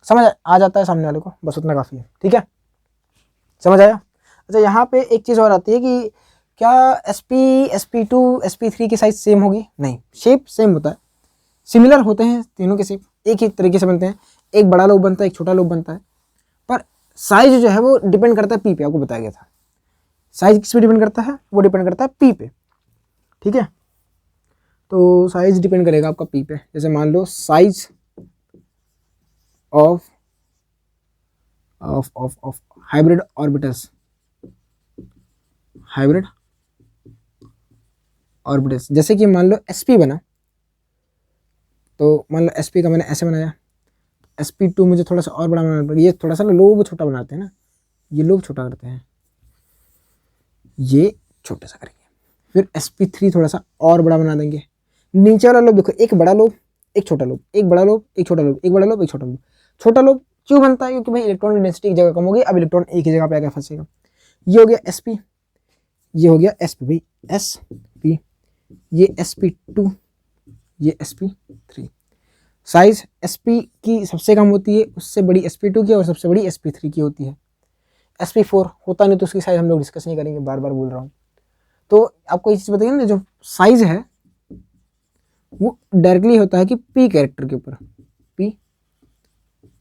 समझ आ जाता है सामने वाले को, बस उतना काफ़ी है। ठीक है, समझ आया। अच्छा यहाँ पे एक चीज़ और आती है कि क्या sp2 sp3 की साइज सेम होगी? नहीं, शेप सेम होता है, सिमिलर होते हैं तीनों के शेप, एक ही तरीके से बनते हैं, एक बड़ा लोब बनता है एक छोटा लोब बनता है, पर साइज जो है वो डिपेंड करता है पी पे, आपको बताया गया था। साइज किस पे डिपेंड करता है? वो डिपेंड करता है पी पे। ठीक है, तो साइज डिपेंड करेगा आपका पी पे। जैसे मान लो साइज ऑफ हाइब्रिड ऑर्बिटल्स, जैसे कि मान लो sp बना, तो मान लो sp का मैंने ऐसे बनाया, sp2 मुझे थोड़ा सा और बड़ा बनाना पड़ेगा, ये थोड़ा सा लोब छोटा बनाते हैं ना, ये लोब छोटा करते हैं, ये छोटा सा करेंगे, फिर sp3 थोड़ा सा और बड़ा बना देंगे। नीचे वाला लोब देखो, एक बड़ा लोब एक छोटा लोब, एक बड़ा लोब एक छोटा लोब, एक बड़ा लोब एक छोटा लोब। छोटा लोब क्यों बनता है? क्योंकि भाई इलेक्ट्रॉन की डेंसिटी एक जगह कम होगी, अब इलेक्ट्रॉन एक ही जगह पे आकर फंसेगा। ये हो गया sp, ये हो गया sp भाई, sp, ये sp2, ये sp3। साइज sp की सबसे कम होती है, उससे बड़ी sp2 की, और सबसे बड़ी sp3 की होती है। sp4 होता नहीं तो उसकी साइज हम लोग डिस्कस नहीं करेंगे, बार बार बोल रहा हूँ। तो आपको ये चीज़ बताइए ना, जो साइज है वो डायरेक्टली होता है कि पी कैरेक्टर के ऊपर, पी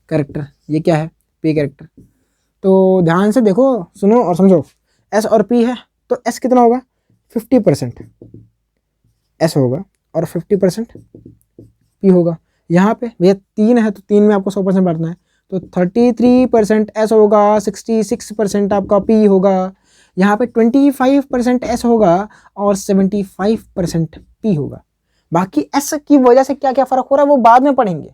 कैरेक्टर, ये क्या है? P character. तो ध्यान से देखो, सुनो और समझो, एस और पी है तो एस कितना होगा? 50% एस होगा और 50% पी होगा। यहाँ पे भैया 3 है तो 3 में आपको 100% बांटना है, तो 33% एस होगा, 66% आपका पी होगा। यहाँ पे 25% एस होगा और 75% पी होगा। बाकी एस की वजह से क्या क्या फ़र्क हो रहा है वो बाद में पढ़ेंगे,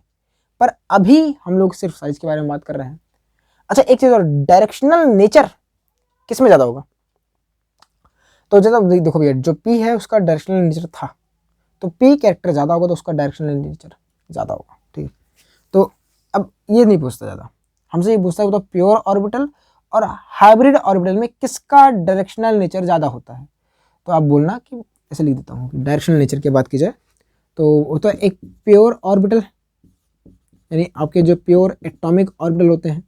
पर अभी हम लोग सिर्फ साइज के बारे में बात कर रहे हैं। अच्छा एक चीज़ और, डायरेक्शनल नेचर किस में ज़्यादा होगा? तो जब देखो भैया, जो पी है उसका डायरेक्शनल नेचर था, तो पी कैरेक्टर ज़्यादा होगा तो उसका डायरेक्शनल नेचर ज़्यादा होगा। ठीक है, तो अब ये नहीं पूछता ज़्यादा, हमसे ये पूछता है तो प्योर ऑर्बिटल और हाइब्रिड ऑर्बिटल में किसका डायरेक्शनल नेचर ज़्यादा होता है? तो आप बोलना कि, ऐसे लिख देता हूँ, डायरेक्शनल नेचर की बात की जाए तो होता है एक प्योर ऑर्बिटल, यानी आपके जो प्योर एटॉमिक ऑर्बिटल होते हैं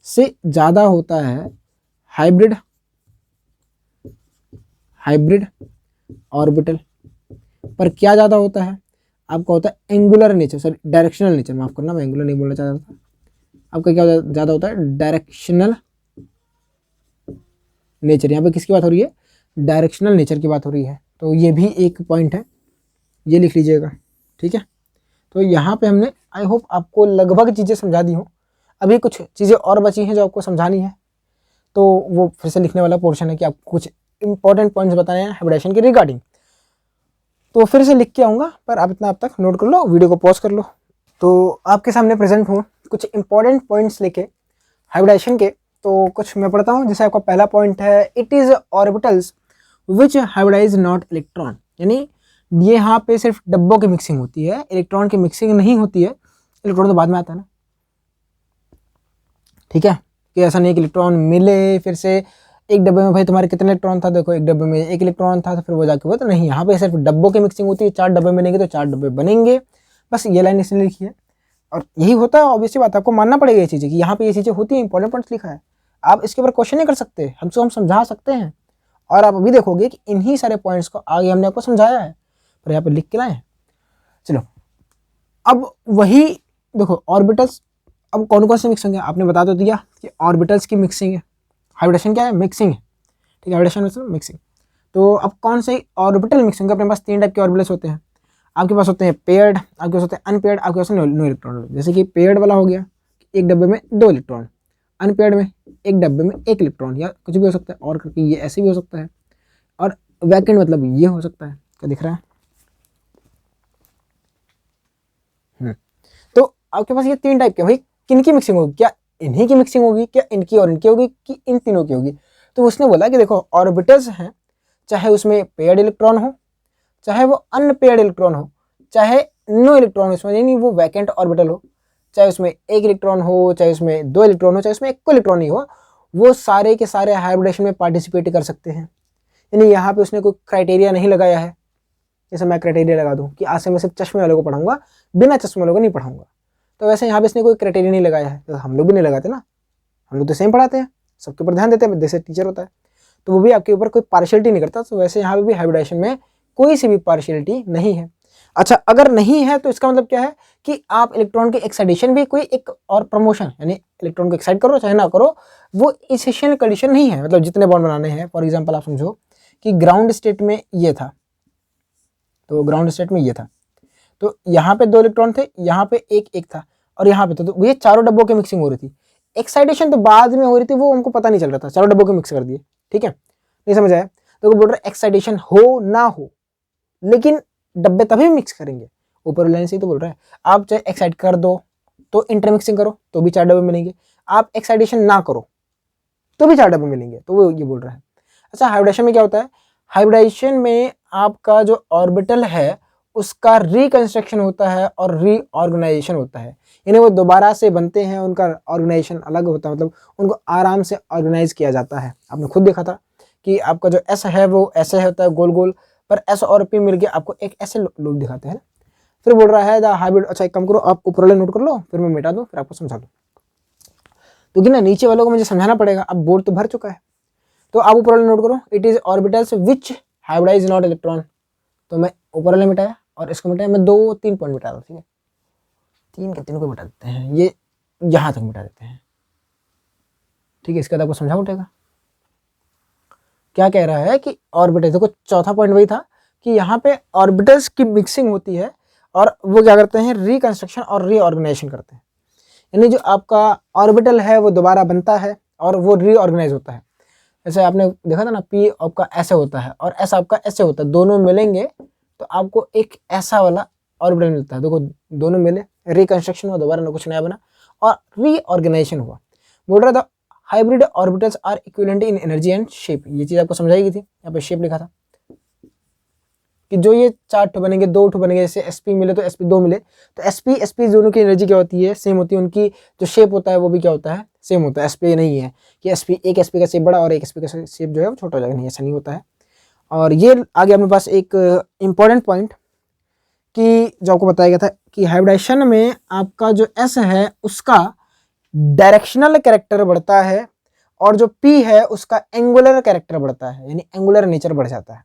से ज़्यादा होता है हाइब्रिड ऑर्बिटल। पर क्या ज़्यादा होता है? आपका होता है angular nature, sorry directional nature, माफ़ करना मैं एंगुलर नहीं बोलना चाहता था। आपका क्या ज़्यादा होता है? Directional nature. यहाँ पे किसकी बात हो रही है? डायरेक्शनल नेचर की बात हो रही है। तो ये भी एक पॉइंट है, ये लिख लीजिएगा। ठीक है, तो यहाँ पे हमने आई होप आपको लगभग चीज़ें समझा दी हो। अभी कुछ चीज़ें और बची हैं जो आपको समझानी है, तो वो फिर से लिखने वाला पोर्शन है कि आपको कुछ इंपॉर्टेंट पॉइंट्स बताने हैं हाइब्रिडेशन के रिगार्डिंग, तो फिर से लिख के आऊँगा, पर आप इतना अब तक नोट कर लो, वीडियो को पॉज कर लो। तो आपके सामने प्रेजेंट हूँ कुछ इंपॉर्टेंट पॉइंट्स लेके हाइब्रिडेशन के। तो कुछ मैं पढ़ता हूँ। जैसे आपका पहला पॉइंट है, it is orbitals which hybridize not electron, यानी ये यहाँ पे सिर्फ डब्बों की मिक्सिंग होती है, इलेक्ट्रॉन की मिक्सिंग नहीं होती है। इलेक्ट्रॉन तो बाद में आता है ना, ठीक है, कि ऐसा नहीं कि इलेक्ट्रॉन मिले फिर से एक डब्बे में, भाई तुम्हारे कितने इलेक्ट्रॉन था, देखो एक डब्बे में एक इलेक्ट्रॉन था तो फिर वो जाके हुआ, तो नहीं, यहाँ पे सिर्फ डब्बों की मिक्सिंग होती है। 4 डब्बे बनेंगे तो 4 डब्बे बनेंगे, बस ये लाइन इसने लिखी है और यही होता है। ऑब्वियसली बात है, आपको मानना पड़ेगा ये चीज़ें कि यहाँ पे ये चीज़ें होती हैं, इंपॉर्टेंट पॉइंट्स लिखा है। आप इसके ऊपर क्वेश्चन नहीं कर सकते, हम समझा सकते हैं, और आप अभी देखोगे कि इन्हीं सारे पॉइंट्स को आगे हमने आपको समझाया है, पर यहाँ पे लिख के लाए हैं। चलो अब वही देखो, ऑर्बिटल्स अब कौन कौन से मिक्सिंग है आपने बता तो दिया कि ऑर्बिटल्स की मिक्सिंग है। हाइब्रिडेशन क्या है? मिक्सिंग है, ठीक है, हाइब्रिडेशन मतलब मिक्सिंग। तो अब कौन से ऑर्बिटल मिक्सिंग? अपने पास 3 टाइप के ऑर्बिटल्स होते हैं। आपके पास होते हैं पेयर्ड, आपके पास होते हैं अनपेयर्ड, आपके पास नो इलेक्ट्रॉन। जैसे कि पेयर्ड वाला हो गया, एक डब्बे में 2 इलेक्ट्रॉन, अनपेयर्ड में एक डब्बे में 1 इलेक्ट्रॉन, या कुछ भी हो सकता है और करके ये ऐसे भी हो सकता है, और वैकेंट मतलब ये हो सकता है। क्या दिख रहा है? तो आपके पास ये 3 टाइप के, भाई किन की मिक्सिंग होगी, क्या इन्हीं की मिक्सिंग होगी, क्या इनकी और इनकी होगी, कि इन तीनों की होगी? तो उसने बोला कि देखो ऑर्बिटल्स हैं, चाहे उसमें पेयर्ड इलेक्ट्रॉन हो, चाहे वो अनपेयर्ड इलेक्ट्रॉन हो, चाहे नो इलेक्ट्रॉन हो उसमें, यानी वो वैकेंट ऑर्बिटल हो, चाहे उसमें 1 इलेक्ट्रॉन हो, चाहे उसमें 2 इलेक्ट्रॉन हो, चाहे उसमें 1 इलेक्ट्रॉन ही हो, वो सारे के सारे हाइब्रिडेशन में पार्टिसिपेट कर सकते हैं। यानी यहाँ पे उसने कोई क्राइटेरिया नहीं लगाया है। जैसे मैं क्राइटेरिया लगा दूँ कि आज से मैं सिर्फ चश्मे वालों को पढ़ाऊंगा, बिना चश्मे वालों को नहीं पढ़ाऊंगा, तो वैसे यहाँ पे इसने कोई क्राइटेरिया नहीं लगाया है। तो हम लोग भी नहीं लगाते ना, हम लोग तो सेम पढ़ाते हैं, सबके ऊपर ध्यान देते हैं, जैसे टीचर होता है, तो वो भी आपके ऊपर कोई पार्शियलिटी नहीं करता। तो वैसे यहाँ पे भी हाइब्रिडेशन में कोई सी भी पार्शियलिटी नहीं है। अच्छा, अगर नहीं है तो इसका मतलब क्या है कि आप इलेक्ट्रॉन के एक्साइटेशन भी कोई एक और प्रमोशन, यानी इलेक्ट्रॉन को एक्साइट करो चाहे ना करो, वो एसेंशियल कंडीशन नहीं है। मतलब जितने बॉन्ड बनाने हैं, फॉर एग्जांपल आप समझो कि ग्राउंड स्टेट में ये था, तो ग्राउंड स्टेट में ये था, तो यहाँ पे 2 इलेक्ट्रॉन थे, यहाँ पे एक था, और यहाँ पे तो ये चारों डब्बों की मिक्सिंग हो रही थी। एक्साइटेशन तो बाद में हो रही थी, वो उनको पता नहीं चल रहा था, चारों डब्बों के मिक्स कर दिए। ठीक है, नहीं समझ आया? तो वो बोल रहे एक्साइटेशन हो ना हो, लेकिन डब्बे तभी मिक्स करेंगे। ऊपर लाइन से ही तो बोल रहा है, आप चाहे एक्साइट कर दो तो इंटरमिक्सिंग करो तो भी 4 डब्बे मिलेंगे, आप एक्साइटेशन ना करो तो भी 4 डब्बे मिलेंगे। तो वो ये बोल रहा है। अच्छा, हाइब्रिडेशन में क्या होता है? हाइब्रिडेशन में आपका जो ऑर्बिटल है उसका रिकंस्ट्रक्शन होता है और रीऑर्गेनाइजेशन होता है, यानी वो दोबारा से बनते हैं, उनका ऑर्गेनाइजेशन अलग होता है, मतलब उनको आराम से ऑर्गेनाइज किया जाता है। आपने खुद देखा था कि आपका जो एस है वो ऐसे होता है गोल गोल, पर एस और पी मिलके आपको एक ऐसे लोग दिखाते हैं। फिर बोल रहा है द हाइब्रिड, अच्छा एक काम करो, आप ऊपर वाले नोट कर लो, फिर मैं मिटा दूँ, फिर आपको समझा दूँ, क्योंकि ना नीचे वालों को मुझे समझाना पड़ेगा, अब बोर्ड तो भर चुका है। तो आप ऊपर वाले नोट करो, it is orbitals which hybridize not electron. तो मैं ऊपर वाले मिटाया और इसको मिटाया, मैं 2-3 पॉइंट मिटा रहा हूँ। ठीक है, 3 के 3 को मिटा देते हैं, ये यहाँ तक मिटा देते हैं। ठीक है, इसके बाद आपको समझा उठेगा क्या कह रहा है कि ऑर्बिटल, देखो चौथा पॉइंट वही था कि यहाँ पे ऑर्बिटल्स की मिक्सिंग होती है और वो क्या करते हैं, रिकंस्ट्रक्शन और रीऑर्गेनाइजेशन करते हैं। यानी जो आपका ऑर्बिटल है वो दोबारा बनता है और वो रीऑर्गेनाइज होता है। जैसे आपने देखा था ना, पी आपका ऐसे होता है और एस आपका ऐसे होता है, दोनों मिलेंगे तो आपको एक ऐसा वाला ऑर्बिटल मिलता है। देखो दोनों मिले, रिकंस्ट्रक्शन हुआ, दोबारा कुछ नया बना और रीऑर्गेनाइजेशन हुआ। बोल रहा था hybrid orbitals are equivalent in energy and shape. ये चीज आपको समझाई गई थी, यहाँ पे शेप लिखा था कि जो ये 4 ठो बनेंगे, 2 ठो बनेंगे, जैसे sp मिले तो sp 2 मिले, तो sp दोनों की एनर्जी क्या होती है, सेम होती है, उनकी जो शेप होता है वो भी क्या होता है, सेम होता है। sp नहीं है कि sp एक sp का शेप बड़ा और एक sp का शेप जो है वो छोटा हो जाएगा, नहीं, ऐसा नहीं होता है। और ये आगे अपने पास एक इंपॉर्टेंट पॉइंट कि जो आपको बताया गया था कि हाइब्रिडेशन में आपका जो s है उसका डायरेक्शनल कैरेक्टर बढ़ता है और जो p है उसका एंगुलर कैरेक्टर बढ़ता है, यानी एंगुलर नेचर बढ़ जाता है।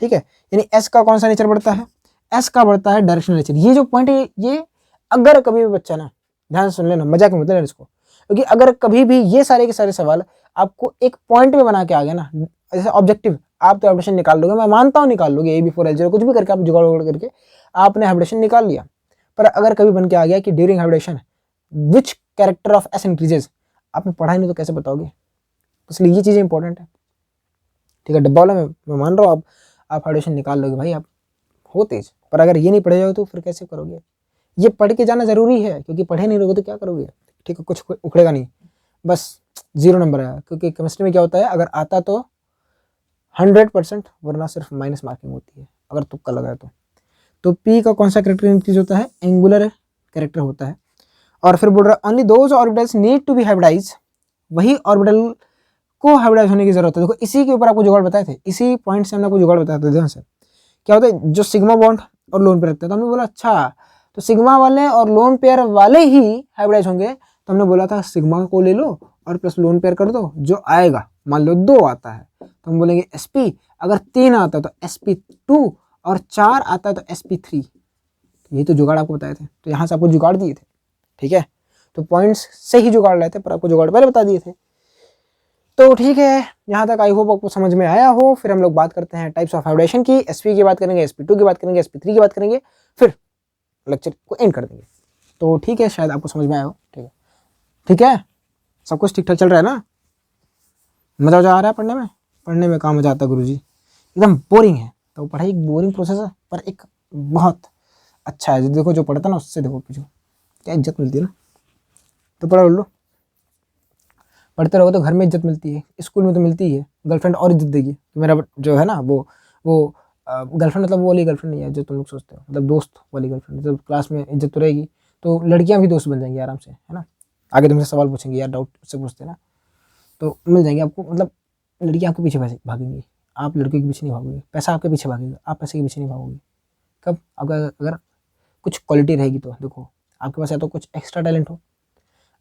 ठीक है, यानी s का कौन सा नेचर बढ़ता है, s का बढ़ता है डायरेक्शनल नेचर। ये जो पॉइंट है, ये अगर कभी भी बच्चा ना ध्यान सुन लेना, मजाक में मत लेना इसको, क्योंकि अगर कभी भी ये सारे के सारे सवाल आपको एक पॉइंट में बना के आ गया ना, जैसे ऑब्जेक्टिव, आप तो हाइब्रिडेशन निकाल लोगे, मैं मानता हूँ निकाल लोगे, A B4L0 कुछ भी करके आप जुगाड़ उगाड़ करके आपने हाइब्रिडेशन निकाल लिया। पर अगर कभी बन के आ गया कि during hybridization which character of S increases, आपने पढ़ा ही नहीं तो कैसे बताओगे, इसलिए ये चीज़ें इंपॉर्टेंट है। ठीक है, डब्बा वाला मैं मान रहा हूँ आप हाइब्रिडेशन निकाल लोगे भाई, आप हो तेज, पर अगर ये नहीं पढ़े जाओगे तो फिर कैसे करोगे? ये पढ़ के जाना जरूरी है, क्योंकि पढ़े नहीं रहोगे तो क्या करोगे? ठीक है, कुछ उखड़ेगा नहीं, बस 0 नंबर है, क्योंकि केमिस्ट्री में क्या होता है, अगर आता तो 100%, वरना सिर्फ माइनस मार्किंग होती है अगर तुक्का लगाए तो पी का कौन सा कैरेक्टर इंक्रीज होता है, एंगुलर कैरेक्टर होता है। और फिर बोल रहा है only those orbitals need to be hybridize, वही ऑर्बिटल को हाइब्रिडाइज होने की जरूरत है। देखो इसी के ऊपर आपको जुगाड़ बताए थे, इसी पॉइंट से हमने आपको जुगाड़ बताया था, ध्यान से। क्या होता है, जो सिग्मा बॉन्ड और लोन पेयर रखते हैं, तो हमने बोला अच्छा तो सिग्मा वाले और लोन पेयर वाले ही हाइब्रिडाइज होंगे, तो हमने बोला था सिग्मा को ले लो और प्लस लोन पेयर कर दो, जो आएगा मान लो 2 आता है तो हम बोलेंगे sp, अगर 3 आता है तो sp2 और 4 आता है तो sp3। यही तो जुगाड़ आपको बताए थे, तो यहाँ से आपको जुगाड़ दिए थे। ठीक है, तो पॉइंट्स से ही जुगाड़ लाए थे, पर आपको जुगाड़ पहले बता दिए थे। तो ठीक है, यहाँ तक आई होप आपको समझ में आया हो। फिर हम लोग बात करते हैं टाइप्स ऑफ हाइब्रिडेशन की, sp की बात करेंगे, sp2 की बात करेंगे, sp3 की बात करेंगे, फिर लेक्चर को एंड कर देंगे। तो ठीक है, शायद आपको समझ में आया हो। ठीक है, ठीक है, सब कुछ ठीक ठाक चल रहा है ना? मज़ा आ रहा है पढ़ने में? पढ़ने में कहाँ मज़ा आता है गुरुजी, एकदम बोरिंग है। तो पढ़ाई एक बोरिंग प्रोसेस है, पर एक बहुत अच्छा है। देखो जो पढ़ता है ना, उससे देखो पूछो क्या इज्जत मिलती है ना। तो पढ़ो लो, पढ़ते रहो तो घर में इज्जत मिलती है, स्कूल में तो मिलती है, गर्लफ्रेंड और इज्जत देगी। तो मेरा जो है ना वो गर्लफ्रेंड मतलब वो वाली गर्लफ्रेंड नहीं है जो तुम लोग सोचते हो, मतलब दोस्त वाली गर्लफ्रेंड। जब क्लास में इज्जत तो रहेगी तो लड़कियां भी दोस्त बन जाएंगी आराम से, है ना। आगे तुमसे सवाल पूछेंगे यार, डाउट से पूछते हैं ना, तो मिल जाएंगे आपको। मतलब लड़कियां आपके पीछे भागेंगी, आप लड़कियों के पीछे नहीं भागोगे। पैसा आपके पीछे भागेगा, आप पैसे के पीछे नहीं भागोगे। कब? अगर कुछ क्वालिटी रहेगी तो। देखो आपके पास या तो कुछ एक्स्ट्रा टैलेंट हो,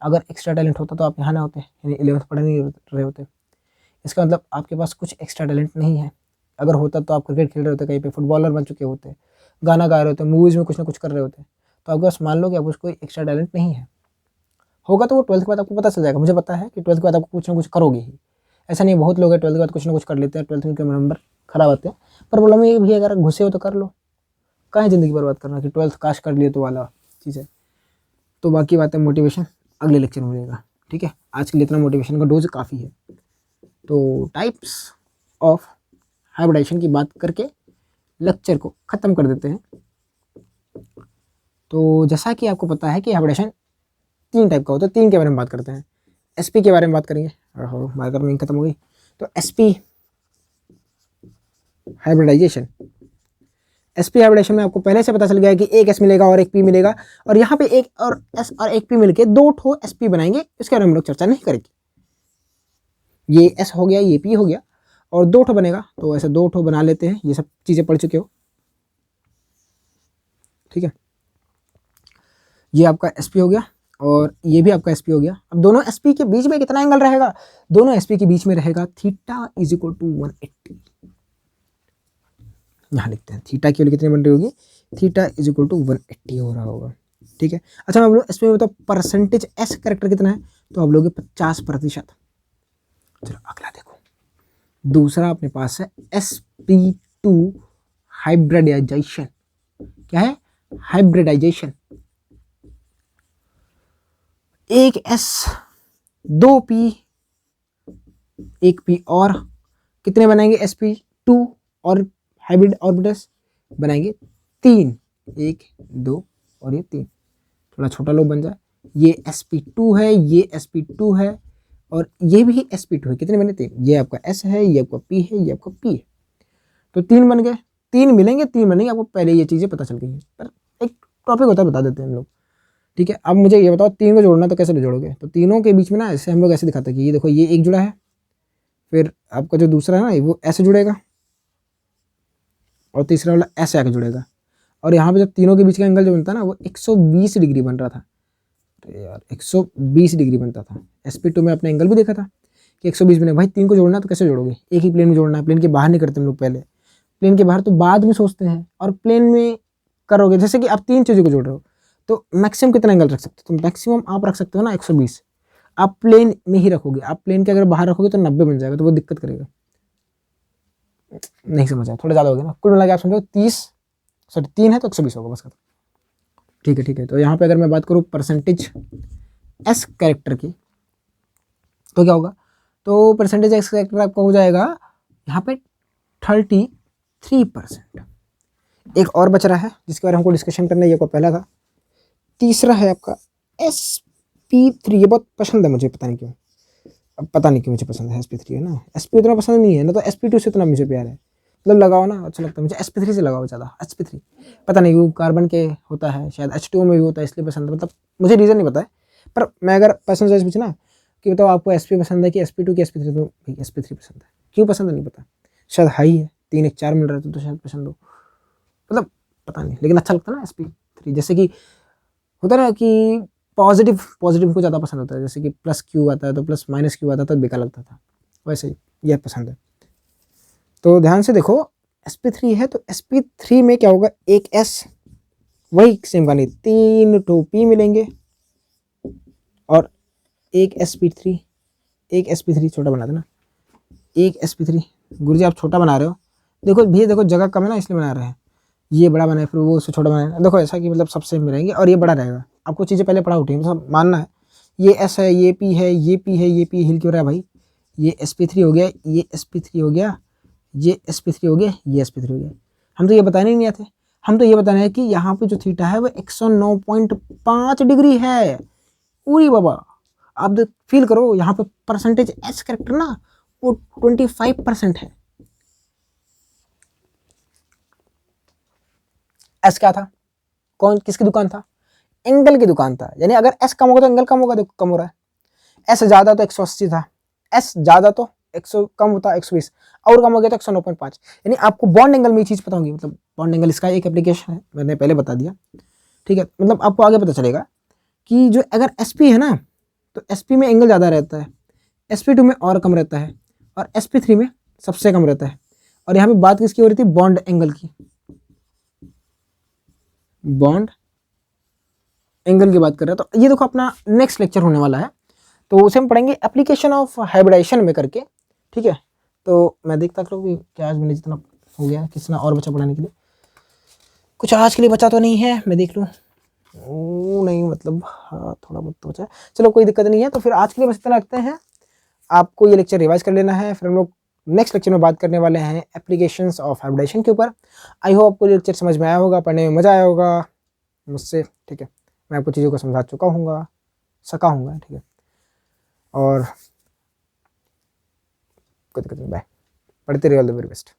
अगर एक्स्ट्रा टैलेंट होता तो आप यहाँ ना होते, यानी 11th पढ़ नहीं रहे होते। इसका मतलब आपके पास कुछ एक्स्ट्रा टैलेंट नहीं है। अगर होता तो आप क्रिकेट खेल रहे होते, कहीं पे फुटबॉलर बन चुके होते, गाना गा रहे होते, मूवीज़ में कुछ ना कुछ कर रहे होते। तो आपके पास मान लो कि आपको कोई एक्स्ट्रा टैलेंट नहीं है। होगा तो वो 12th के बाद आपको पता चल जाएगा। मुझे पता है कि 12th के बाद आपको कुछ ना कुछ करोगे ही। ऐसा नहीं, बहुत लोग हैं 12th के बाद कुछ ना कुछ कर लेते हैं, 12th में नंबर खराब आते हैं। पर प्रॉब्लम ये भी, अगर घुसे हो तो कर लो, कहाँ ज़िंदगी बर्बाद करना कि 12th काश कर लिए तो वाला चीज़ है। तो बाकी बात है, मोटिवेशन अगले लेक्चर में मिलेगा। ठीक है, आज के लिए इतना मोटिवेशन का डोज काफ़ी है। तो टाइप्स ऑफ हाइब्रिडाइजेशन की बात करके लेक्चर को ख़त्म कर देते हैं। तो जैसा कि आपको पता है कि हाइब्रिडेशन 3 टाइप का होता है, 3 के बारे में बात करते हैं। sp के बारे में बात करेंगे, मार्कर में खत्म हो गई। तो sp हाइब्रिडाइजेशन, sp हाइब्रिडेशन में आपको पहले से पता चल गया है कि एक s मिलेगा और एक p मिलेगा, और यहाँ पे एक और s और एक p मिलके 2 ठो sp बनाएंगे। इसके बारे में हम लोग चर्चा नहीं करेंगे। ये s हो गया, ये p हो गया, और 2 ठो बनेगा। तो ऐसे 2 ठो बना लेते हैं, ये सब चीज़ें पढ़ चुके हो। ठीक है, ये आपका sp हो गया और ये भी आपका sp हो गया। अब दोनों sp के बीच में कितना एंगल रहेगा? दोनों sp के बीच में रहेगा थीटा इज इक्वल टू 180। यहाँ लिखते हैं थीटा की वैल्यू कितनी बन रही होगी? थीटा इज इक्वल टू 180 हो रहा होगा। ठीक है, अच्छा मैं बोलूँ इसमें बताओ परसेंटेज एस कैरेक्टर कितना है? तो आप लोगे 50%। चलो अगला देखो, दूसरा अपने पास है sp2 हाइब्रिडाइजेशन। क्या है? हाइब्रिडाइजेशन। एक s 2 p, एक p और कितने बनाएंगे? sp2 और हाइब्रिड ऑर्बिटल्स बनाएंगे 3, 1 2 और ये 3। थोड़ा छोटा लोग बन जाए। ये sp2 है, ये sp2 है और ये भी sp2 है। कितने बने? 3। ये आपका s है, ये आपका p है, ये आपका p है। तो 3 बन गए, 3 मिलेंगे, 3 बनेंगे। आपको पहले ये चीज़ें पता चल गई हैं, पर एक टॉपिक होता है, बता देते हैं हम लोग। ठीक है, अब मुझे ये बताओ 3 को जोड़ना तो कैसे जोड़ोगे? तो तीनों के बीच में ना ऐसे हम लोग ऐसे दिखाते हैं कि ये देखो, ये एक जुड़ा है, फिर आपका जो दूसरा है ना वो ऐसे जुड़ेगा, और तीसरा वाला ऐसे आके जुड़ेगा। और यहाँ पे जब तीनों के बीच का एंगल जो बनता है ना, वो 120 डिग्री बन रहा था। तो यार 120 डिग्री बनता था। sp2 में अपने एंगल भी देखा था कि 120 बने। भाई 3 को जोड़ना तो कैसे जोड़ोगे? एक ही प्लेन में जोड़ना है, प्लेन के बाहर नहीं करते हम लोग पहले। प्लेन के बाहर तो बाद में सोचते हैं, और प्लेन में करोगे। जैसे कि आप 3 चीज़ों को जोड़ रहे हो, तो मैक्सिमम कितना एंगल रख सकते हो? तो मैक्सिमम आप रख सकते हो ना 120। आप प्लेन में ही रखोगे, आप प्लेन के अगर बाहर रखोगे तो 90 बन जाएगा, तो वो दिक्कत करेगा। नहीं समझ आया, थोड़ा ज़्यादा हो गया ना। कुल मिला के आप समझो 30, सॉरी 3 है तो 120 होगा बस खत्म। ठीक है, ठीक है। तो यहाँ पे अगर मैं बात करूँ परसेंटेज एस कैरेक्टर की, तो क्या होगा? तो परसेंटेज एस कैरेक्टर आपका हो जाएगा यहाँ पे 33%। एक और बच रहा है जिसके बारे में हमको डिस्कशन करना है, ये को पहला था। तीसरा है आपका sp3। ये बहुत पसंद है मुझे, पता नहीं क्यों, अब पता नहीं क्यों मुझे पसंद है sp3, है ना। sp उतना पसंद नहीं है ना, तो sp2 से इतना मुझे प्यार है। मतलब लगाओ ना, अच्छा लगता है मुझे। sp3 से लगाओ ज़्यादा। sp3 पता नहीं, वो कार्बन के होता है शायद, H2O में भी होता है, इसलिए पसंद है। मतलब मुझे रीज़न नहीं पता है, पर मैं अगर पर्सनल चॉइस पूछना कि बताओ आपको sp पसंद है कि sp2 की sp3, तो भाई sp3 पसंद है। क्यों पसंद है नहीं पता, शायद हाई है, 3 1 4 मिल रहा है तो शायद पसंद हो, मतलब पता नहीं, लेकिन अच्छा लगता है ना sp3। जैसे कि होता है ना कि पॉजिटिव को ज़्यादा पसंद होता है, जैसे कि प्लस क्यू आता है तो प्लस माइनस क्यू आता है तो बेकार लगता था, वैसे ही यह पसंद है। तो ध्यान से देखो, sp3 है तो sp3 में क्या होगा? एक s, वही सेम कहानी, 3 टो p मिलेंगे और एक sp3, एक sp3 छोटा बना देना, एक sp3। गुरुजी आप छोटा बना रहे हो, देखो भैया देखो जगह कम है ना इसलिए बना रहे हैं, ये बड़ा बनाए फिर वो उससे छोटा बनाए, देखो ऐसा कि मतलब सब सेम में रहेंगे और ये बड़ा रहेगा। आपको चीज़ें पहले पढ़ा उठी मतलब मानना है, ये एस है, ये पी है, ये पी है, ये पी हिल क्यों रहा है भाई, ये sp3 हो गया, ये sp3 हो गया, ये sp3 हो गया, ये sp3 हो गया। हम तो ये बताने ही नहीं आते, हम तो ये बताना है कि यहाँ पे जो थीटा है वो 109.5 डिग्री है। उरी बाबा आप फील करो यहाँ पे परसेंटेज एस करेक्टर ना वो 25% है। एस क्या था, कौन किसकी दुकान था, एंगल की दुकान था, यानी अगर एस कम होगा तो एंगल कम होगा, देखो कम हो रहा है। एस ज्यादा तो 180 था, एस ज्यादा तो 100 कम होता 120, और कम हो गया तो 109.5। यानी आपको बॉन्ड एंगल में ये चीज पता होगी, मतलब बॉन्ड एंगल इसका एक एप्लीकेशन है, मैंने पहले बता दिया, ठीक है। मतलब आपको आगे पता चलेगा कि जो अगर sp है ना तो sp में एंगल ज़्यादा रहता है, sp2 में और कम रहता है, और sp3 में सबसे कम रहता है। और यहाँ पे बात किसकी हो रही थी, बॉन्ड एंगल की, बॉन्ड एंगल की बात कर रहे हैं। तो ये देखो अपना नेक्स्ट लेक्चर होने वाला है, तो उसे हम पढ़ेंगे एप्लीकेशन ऑफ हाइब्रिडाइजेशन में करके, ठीक है। तो मैं देखता हूँ कि क्या आज मैंने जितना हो गया, कितना और बचा पढ़ाने के लिए, कुछ आज के लिए बचा तो नहीं है, मैं देख लूँ, नहीं मतलब हाँ थोड़ा बहुत तो बचा है, चलो कोई दिक्कत नहीं है। तो फिर आज के लिए बस इतना रखते हैं, आपको ये लेक्चर रिवाइज कर लेना है, फिर हम लोग नेक्स्ट लेक्चर में बात करने वाले हैं एप्लीकेशंस ऑफ हाइब्रिडाइजेशन के ऊपर। आई होप आपको लेक्चर समझ में आया होगा, पढ़ने में मज़ा आया होगा मुझसे, ठीक है। मैं आपको चीज़ों को समझा चुका हूँगा, ठीक है। और कोई दिक्कत नहीं, बाय, पढ़ते रहिए, ऑल द वेरी बेस्ट।